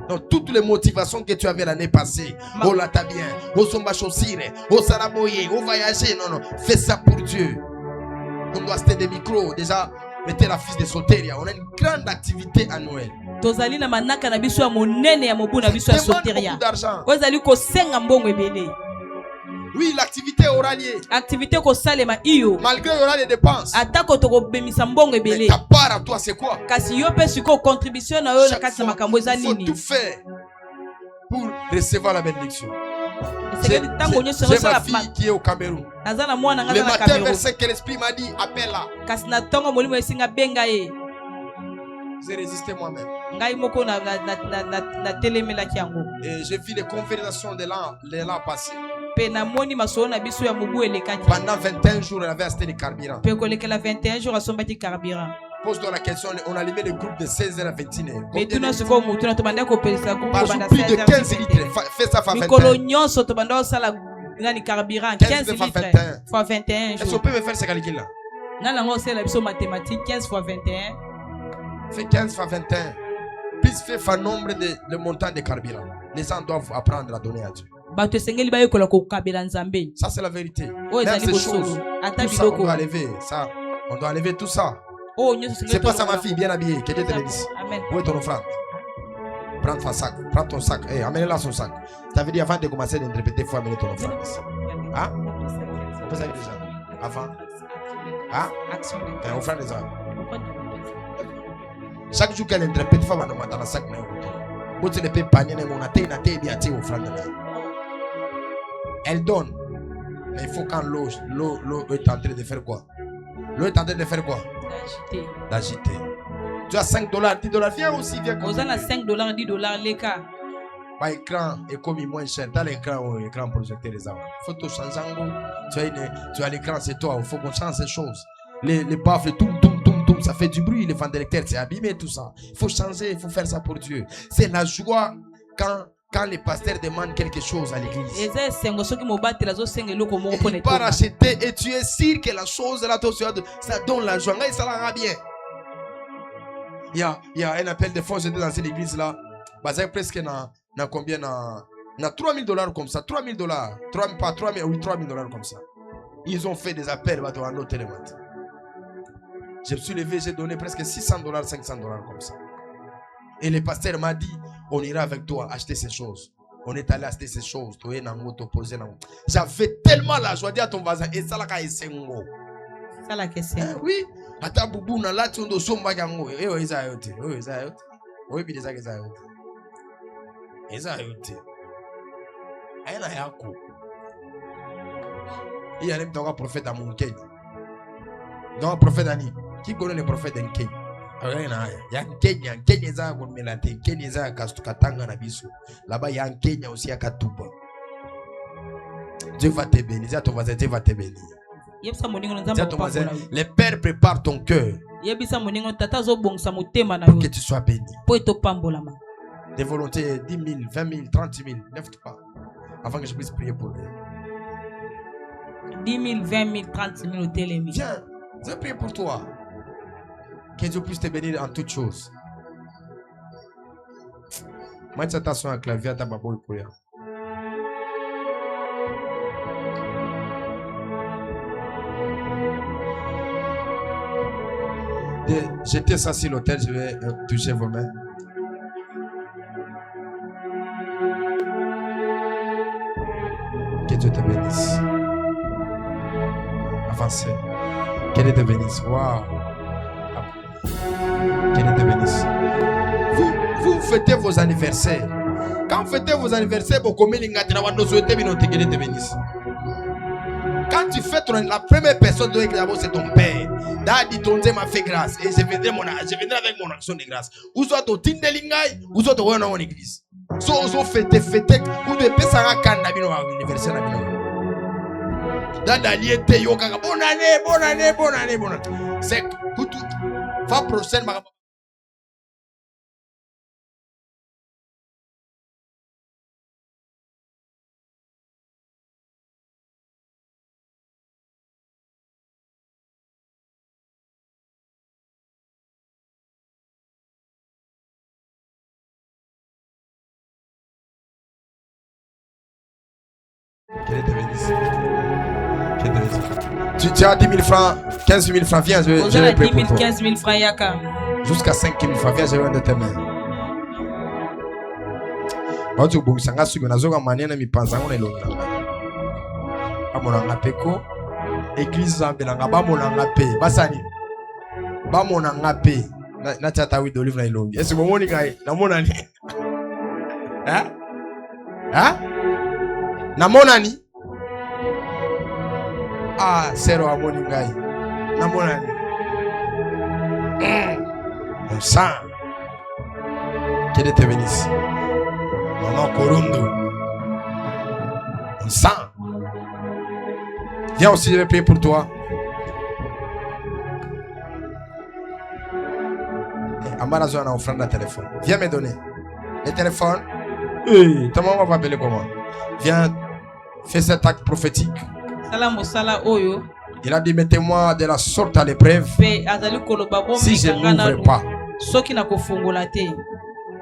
Donc toutes les motivations que tu avais l'année passée, oh là t'as bien, oh somba chaussire, oh saraboye, oh voyager, non, fais ça pour Dieu. On doit acheter des micros, déjà, mettez la fiche de Soteria, on a une grande activité annuelle. Tozali na manaka na biso ya monene ya mobu na biso ya Soteria. Ozali ko senga mbongo ebele. Oui, l'activité aura lieu. Activité ko salema iyo. Malgré il y aura des dépenses. Atako to ko bemisa mbongo ebele. Mais ta part à toi c'est quoi? Kasi yo pe siko contribution na yo na kati na makambo za nini? Il faut tout faire pour recevoir la bénédiction. J'ai ma fille qui est au Cameroun. Le matin vers 5 l'esprit m'a dit appelle-la. Kasi na tongo molimo esinga benga ye. J'ai résisté moi-même. Et j'ai vu les conversations de l'an passé. Pendant 21 jours, elle avait acheté des carburants. 21 jours, Pose-toi la question, on a allumé le groupe de 16h à 21h. Par jour, plus de 15 litres. Fais ça, 21. 15 litres fois 21 jours. Est-ce qu'on peut me faire ce calcul-là? 15 fois 21. Fais 15 fois 21. Plus fait un nombre de montants de carburant. Les gens doivent apprendre à donner à Dieu. Ça c'est la vérité. Même ces choses, tout ça, on doit enlever ça. On doit enlever tout ça. C'est pas ça ma fille, bien habillée. Que Dieu te bénisse. Où est ton offrande? Prends ton sac. Prends ton sac. Hey, amène-la son sac. Ça veut dire avant de commencer d'interpréter, il faut amener ton offrande. Hein? On peut ça déjà. Avant. Hein? Offrande déjà. Chaque jour qu'elle interprète, il faut amener dans le sac. Elle donne. Mais il faut quand l'eau est en train de faire quoi? L'eau est en train de faire quoi? D'agiter. Tu as $5, $10. Viens aussi, viens. Vous avez $5, $10, les cas. Pas écran est comme moins cher. T'as l'écran projecteur les arbres. Il faut tout changer. Tu as l'écran, c'est toi. Il faut qu'on change ces choses. Les baffles, tout, ça fait du bruit. Les vendélecteurs, c'est abîmé tout ça. Il faut changer, il faut faire ça pour Dieu. C'est la joie quand les pasteurs demandent quelque chose à l'église. Il part acheter et tu es sûr que la chose là, ça donne la joie. Et ça l'ira bien. Il y a un appel de force dans cette église là. Basé presque dans combien? Dans $3,000 comme ça. $3,000. Pas 3,000, oui, $3,000 comme ça. Ils ont fait des appels dans un autre élément. Je me suis levé, j'ai donné presque $600, $500 comme ça. Et le pasteur m'a dit, on ira avec toi acheter ces choses. On est allé acheter ces choses. J'avais tellement la joie. Dis à ton voisin, et ça là, c'est la question. Oui. Ata bubu na lati ndo somba yango. Eza yote. Oui, bi desa eza yote. Eza yote. Aina yako. Il y a même un prophète à mon Kenya. Donc un prophète Ani. Qui connaît le prophète en Kenya? Il y a Kenya za kon melate, Kenya za katanga na biso. Là-bas il y a un Kenya aussi à Katuba. Dieu va te bénir. Dieu va te bénir. Les pères préparent ton cœur pour que tu sois béni. Des volontés 10 000, 20 000, 30 000, lève-toi pas avant que je puisse prier pour eux. 10 000, 20 000, 30 000 au télémi. Viens, je prie pour toi. Que Dieu puisse te bénir en toutes choses. Moi, tu attention à clavier, ta babo et courir. Jetez ça sur l'autel, je vais toucher vos mains. Que Dieu te bénisse. Avancez. Que Dieu te bénisse. Waouh. Que Dieu te bénisse. Vous fêtez vos anniversaires. Quand vous fêtez vos anniversaires, vous commettez que Dieu te bénisse. Quand tu fais la première personne de d'abord c'est ton père. Daddy ton Dieu m'a fait grâce et je viendrai avec mon action de grâce. Ou soit au Tindelingai, ou soit au en église. So fêter, ou de pesara kan na bino anniversaire na bino. Dadali était yo kaka bonne année. C'est tout va prochaine ma. Tu as 10 000 francs, 15 000 francs, viens, je vais prier pour toi. 15 000 francs, yaka. Jusqu'à 5 000 francs, viens, je vais de tes mains. Tu bon sanga sugo nazoga manena mi panzango na longa. Amona peko église zambelanga ba mona ngape basani. Ba mona ngape na tata wi d'olive na ilongi. Est-ce que vous moni kai na mona ni? Hein? Na mona ni? Ah, zéro à mon ingai. Na mona ni. On sent. Que Dieu te bénisse. Maman Korondo. On sent. Viens aussi, je vais prier pour toi. Amarazo a offert un téléphone. Viens me donner. Le téléphone. Hey, ta maman va appeler comment? Viens, fais cet acte prophétique. Il a dit, mettez-moi de la sorte à l'épreuve. Si je n'ouvre pas.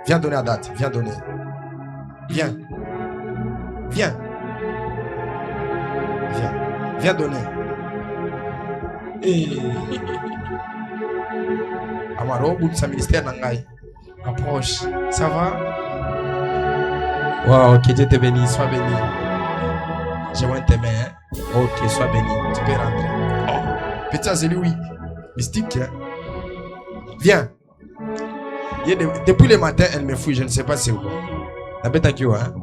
Viens donner la date. Viens donner. Viens. Viens. Viens. Viens donner. Amaro, bout de sa ministère Nangai. Approche. Ça va? Wow, que Dieu te bénisse. Sois béni. Je vois tes mains. Hein? Ok, sois béni. Tu peux rentrer. Oh, petit Zélie, oui. Mystique. Hein? Viens. Depuis le matin, elle me fouille, je ne sais pas c'est où. La bête à qui, hein?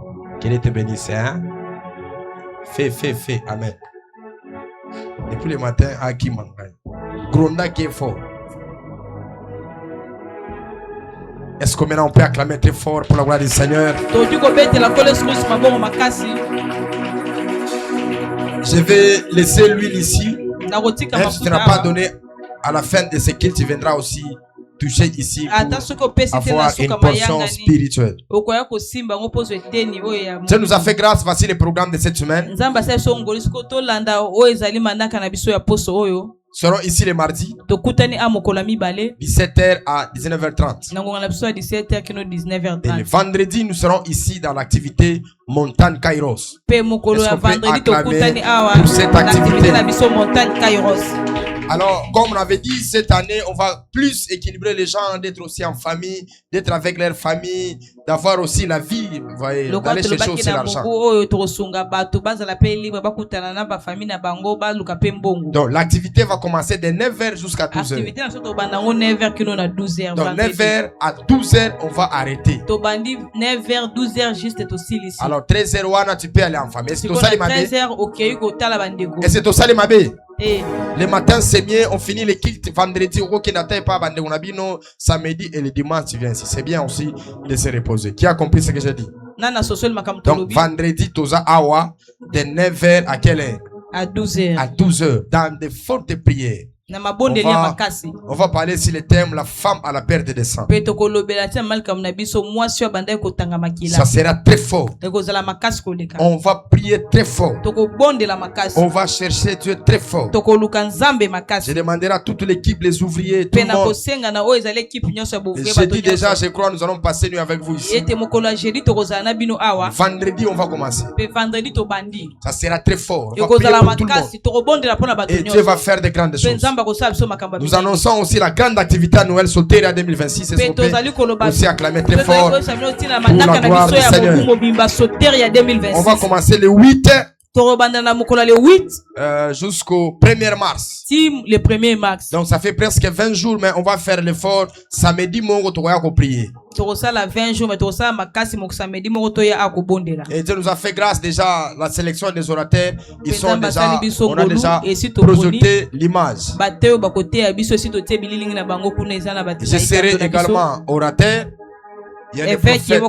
Qu'elle te bénisse, hein? Fais. Amen. Depuis le matin, à qui manque? Gronda qui est fort. Est-ce que maintenant on peut acclamer très fort pour la gloire du Seigneur? Je vais laisser l'huile ici. Même si tu n'as pas donné à la fin de ce qu'il tu viendras aussi toucher ici pour avoir une portion spirituelle. Dieu nous a fait grâce. Voici le programme de cette semaine. Serons ici le mardi 17h à 19h30. Et le vendredi, nous serons ici dans l'activité Montagne Kairos. Est-ce qu'on peut acclamer pour cette activité? Alors, comme on avait dit, cette année, on va plus équilibrer les gens, d'être aussi en famille, d'être avec leur famille, d'avoir aussi la vie, vous voyez, d'aller chercher aussi l'argent. Donc, l'activité va commencer de 9h jusqu'à 12h. Donc, 9h à 12h, on va arrêter. 9h, 12h, juste aussi ici. Alors, 13h, tu peux aller en famille. Est-ce que c'est au Salimabé? Le matin c'est mieux, on finit le culte vendredi, samedi et le dimanche tu viens ici. C'est bien aussi de se reposer. Qui a compris ce que j'ai dit? Donc vendredi toza awa de 9h à quelle heure? À 12h. À 12h dans de fortes prières. On va parler sur le thème la femme à la perte de sang. Ça sera très fort. On va prier très fort. On va chercher Dieu très fort. Je demanderai à toute l'équipe, les ouvriers, tout le monde. J'ai dit déjà, je crois, nous allons passer nuit avec vous ici. Vendredi, on va commencer. Ça sera très fort. On va prier pour tout le monde. Et Dieu va faire de grandes choses. Nous annonçons aussi la grande activité à Noël Soteria 2026. Est-ce qu'on peut aussi acclamer très fort pour la gloire du Seigneur? On va commencer le 8 jusqu'au 1er mars. Le 1er mars. Donc ça fait presque 20 jours, mais on va faire l'effort. Samedi, mon prier. Et Dieu nous a fait grâce déjà, la sélection des orateurs, ils sont déjà, on a déjà projeté l'image. Je serai également orateur. Il y a des prophètes.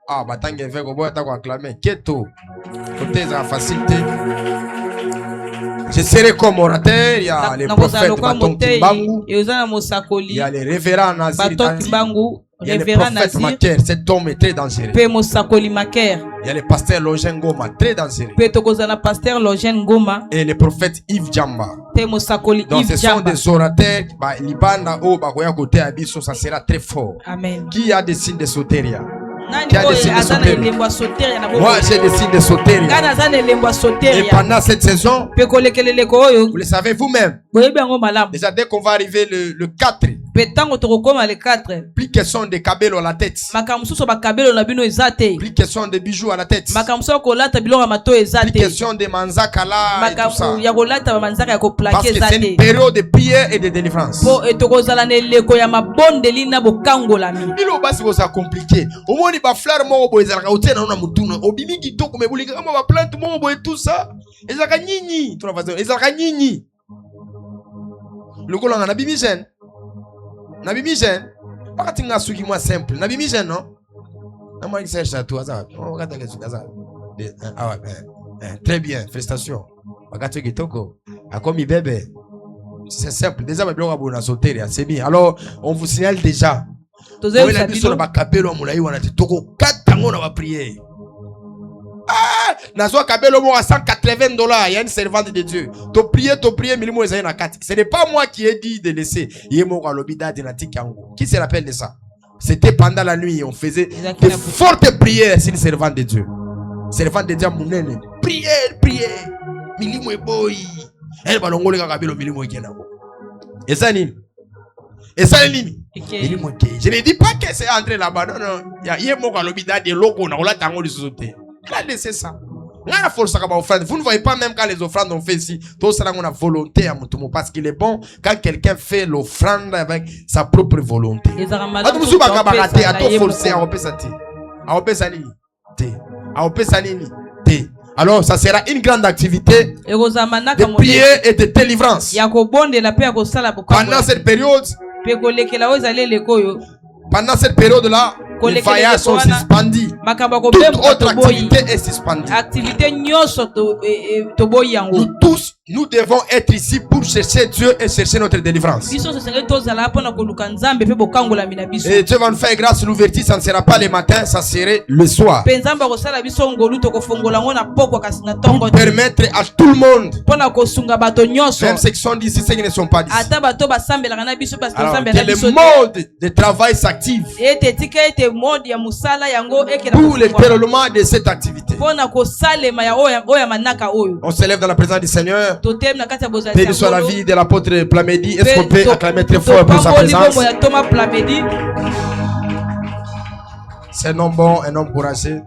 Ah, batang évêque, on va acclamer. Keto, côté de la facilité. Je serai comme orateur. Il y a les prophètes Baton Kimbangu. Il y a les révérends Nazir. Il y a le prophète Maker. Cet homme est très dangereux. Il y a le pasteur Logen Goma, très dangereux. Et le prophète Yves Djamba. Donc ce sont des orateurs. Libanda o bakoya côté abisso, ça sera très fort. Amen. Qui a des signes de soteria? Qui a des signes de soteria? Moi j'ai des signes de soteria. Et pendant cette saison, vous le savez vous-même. Déjà dès qu'on va arriver le 4, plus question de cabello à la tête. Plus question de bijoux à la tête. Plus question de manzakala et tout ça. Parce que c'est une période de prière et de délivrance. C'est compliqué. Au moins, il va fleur mon boy, ça va ôter dans notre tour. Au bimi qui toque, mais vous les gars, on va planter mon boy tout ça. Et ça gagne ni. Et ça gagne ni. Le colon a bimi jeune. Nabi Mijen, pas que tu as suivi moi simple. Nabi Mijen, non? Moi, il cherche à toi. Très bien, félicitations. C'est simple. Déjà, c'est bien. Alors, on vous signale déjà. On a vu sur le capello, on a dit, Toko, 4 ans, on va prier. Ah, Nazo Kabelo à $180. Il y a une servante de Dieu. Tu prier, milimo ezali na kati. Ce n'est pas moi qui ai dit de laisser. Qui se rappelle de ça? C'était pendant la nuit, on faisait de fortes prières sur une servante de Dieu. Servante de Dieu, mounene. Prière. Milimo boy. Elle va l'ongole Kabelo milimo kenako. Et ça nini? Et ça nini? Je ne dis pas que c'est entré là-bas. Non. Il y a mon galobida de loko na ola tango de société. Il a laissé ça. Vous ne voyez pas même quand les offrandes ont fait ici. Tout ça, on a volonté à Moutoumou. Parce qu'il est bon quand quelqu'un fait l'offrande avec sa propre volonté. Alors, ça sera une grande activité de prière et de délivrance. Pendant cette période, les voyages sont suspendus. Toute autre activité est suspendue. Nous tous, nous devons être ici pour chercher Dieu et chercher notre délivrance. Et Dieu va nous faire grâce, l'ouverture, ça ne sera pas le matin, ça serait le soir. Pour permettre à tout le monde, même ceux qui sont d'ici, ceux qui ne sont pas d'ici. Alors, que le mode de travail s'active pour le déroulement de cette activité. On s'élève dans la présence du Seigneur. Béni soit la vie de l'apôtre Plamedi. Est-ce qu'on peut acclamer très fort pour sa présence? C'est un homme bon, un homme courageux.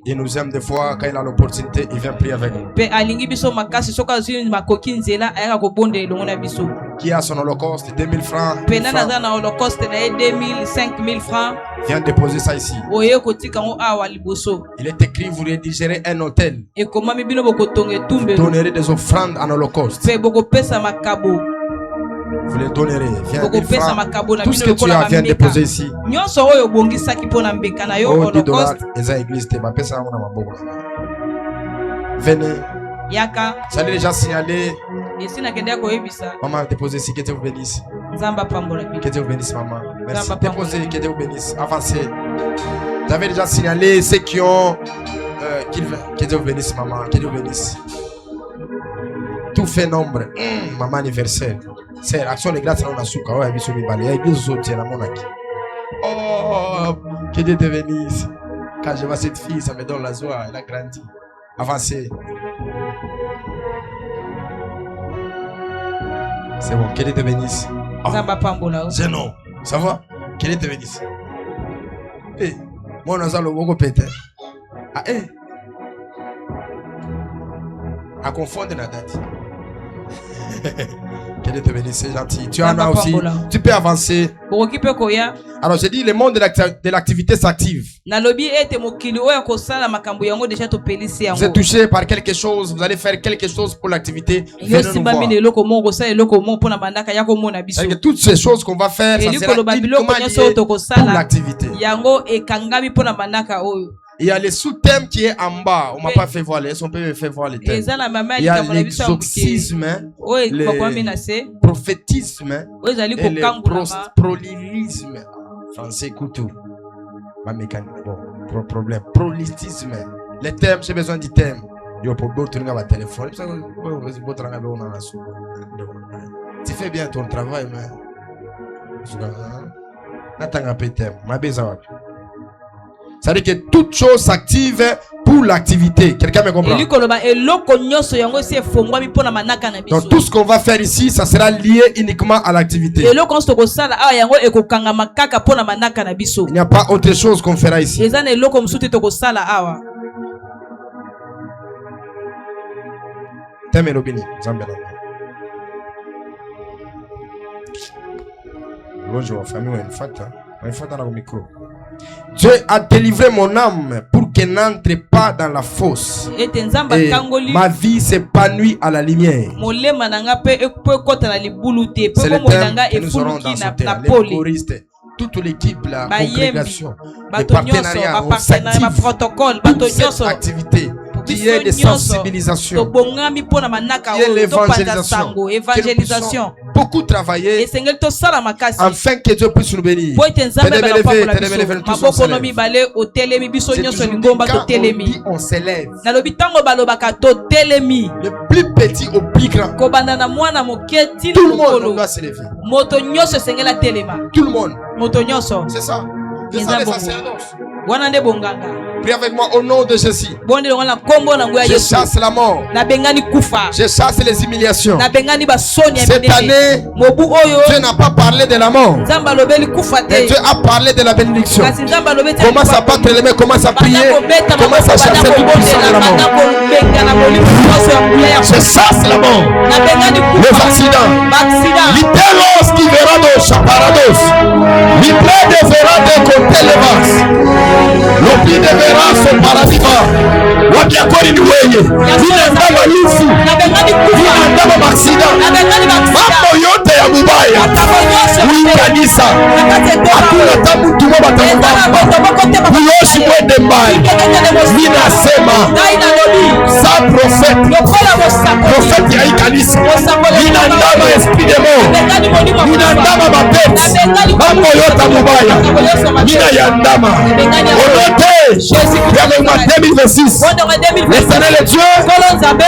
Il nous aime des fois, quand il a l'opportunité, il vient prier avec nous. Qui a son holocauste, 2000 francs. Viens déposer ça ici. Il est écrit, vous rédigerez un hôtel. Vous donnerez des offrandes en holocauste. Vous les donnerez. Viens, tout ce que tu as, viens déposer ici. Oh, $10. Venez. J'allais déjà signaler. Maman, déposez ici. Que Dieu vous bénisse. Que Dieu vous bénisse, maman. Merci. Déposez, que Dieu vous bénisse. Avancez. J'avais déjà signalé ceux qui ont. Que Dieu vous bénisse, maman. Que Dieu vous bénisse. Tout fait nombre. Maman anniversaire. C'est l'action de grâce à Nasuka. Oh, que Dieu te bénisse. Quand je vois cette fille, ça me donne la joie. Elle a grandi. Avancez. C'est bon. Que Dieu te bénisse. C'est non. Ça va? Que Dieu te bénisse. Eh, moi, on a le logo pété. Ah, eh. À confondre la date. Que Dieu te bénisse, c'est gentil. Tu en as aussi. Tu peux avancer. Alors, j'ai dit, le monde de l'activité s'active. Vous êtes touché par quelque chose, vous allez faire quelque chose pour l'activité. Venez nous voir. Avec toutes ces choses qu'on va faire, ça sera uniquement lié pour l'activité. Il y a le sous-thème qui est en bas. On ne m'a pas fait voir. Est-ce qu'on peut me faire voir les thèmes? Il y a l'exorcisme, le prophétisme et le prolilisme. Français, couteau. Ma mécanique. Bon, problème. Prolilisme. Les thèmes, j'ai besoin du thème. Yo, pour d'autres, tu as un téléphone. Tu fais bien ton travail, mais. Attends un peu de thème. Ma besoin. C'est-à-dire que toute chose s'active pour l'activité. Quelqu'un me comprend? Donc tout ce qu'on va faire ici, ça sera lié uniquement à l'activité. Il n'y a pas autre chose qu'on fera ici. Bonjour, famille, une fête. Une fête dans le micro. Dieu a délivré mon âme pour qu'elle n'entre pas dans la fosse. Et ma vie s'épanouit à la lumière. C'est le thème que nous aurons dans ce thème. Les choristes, toute l'équipe, la congrégation, les partenariats, on s'active pour cette activité qui est de sensibilisation, qui est l'évangélisation, que nous puissions beaucoup travailler afin que Dieu puisse nous bénir. On s'élève. Le plus petit au plus grand. Tout le monde doit s'élever. Tout le monde. C'est ça. C'est ça les sacerdoces. Prie avec moi au nom de Jésus. bonde longa na kombo na ngoya Je Yesu chasse la mort. na bengani kufa Je chasse les humiliations. na bengani basoni ya Cette minene année, mobu oyo Dieu n'a pas parlé de la mort. nzambe alobeli kufa Mais te Dieu a parlé de la bénédiction. kasi nzambe alobeli Commence à battre les mains, commence à prier, commence à chasser toute puissance de la mort. Je chasse la mort, les accidents. Libéros qui verra dos chaparados. Libéré de verra de côté les vases. L'oubli de verra son paradis. Wakiakori ni weye. Vinandama lufu. Vinandama maksida. Mambo yote ya mubaya. Uikanisa. Hakuna tamu tumo batamubamba. Uyoshi mwende mbali. Ninasema. Sa prophète. Prophète ya ikanisa. Ninandama esprit de mort. Ninandama mapeti. Mambo yote mubaya. Nina yandama. Olote. Avec moi 2026. L'éternel Dieu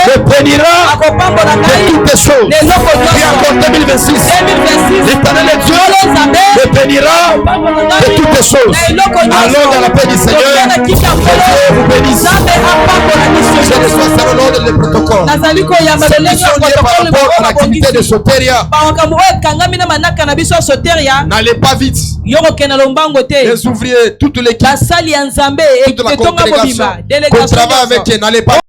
te bénira de toutes les choses. Et encore 2026. L'éternel Dieu te bénira de toutes les choses. Allons dans la paix du Seigneur. Que Dieu vous bénisse. Je reçois ça au nom de le protocole. C'est mission liée par rapport à l'activité de Soteria. N'allez pas vite. Les ouvriers, toute l'équipe, toute la congrégation qu'on travaille avec eux, n'allez pas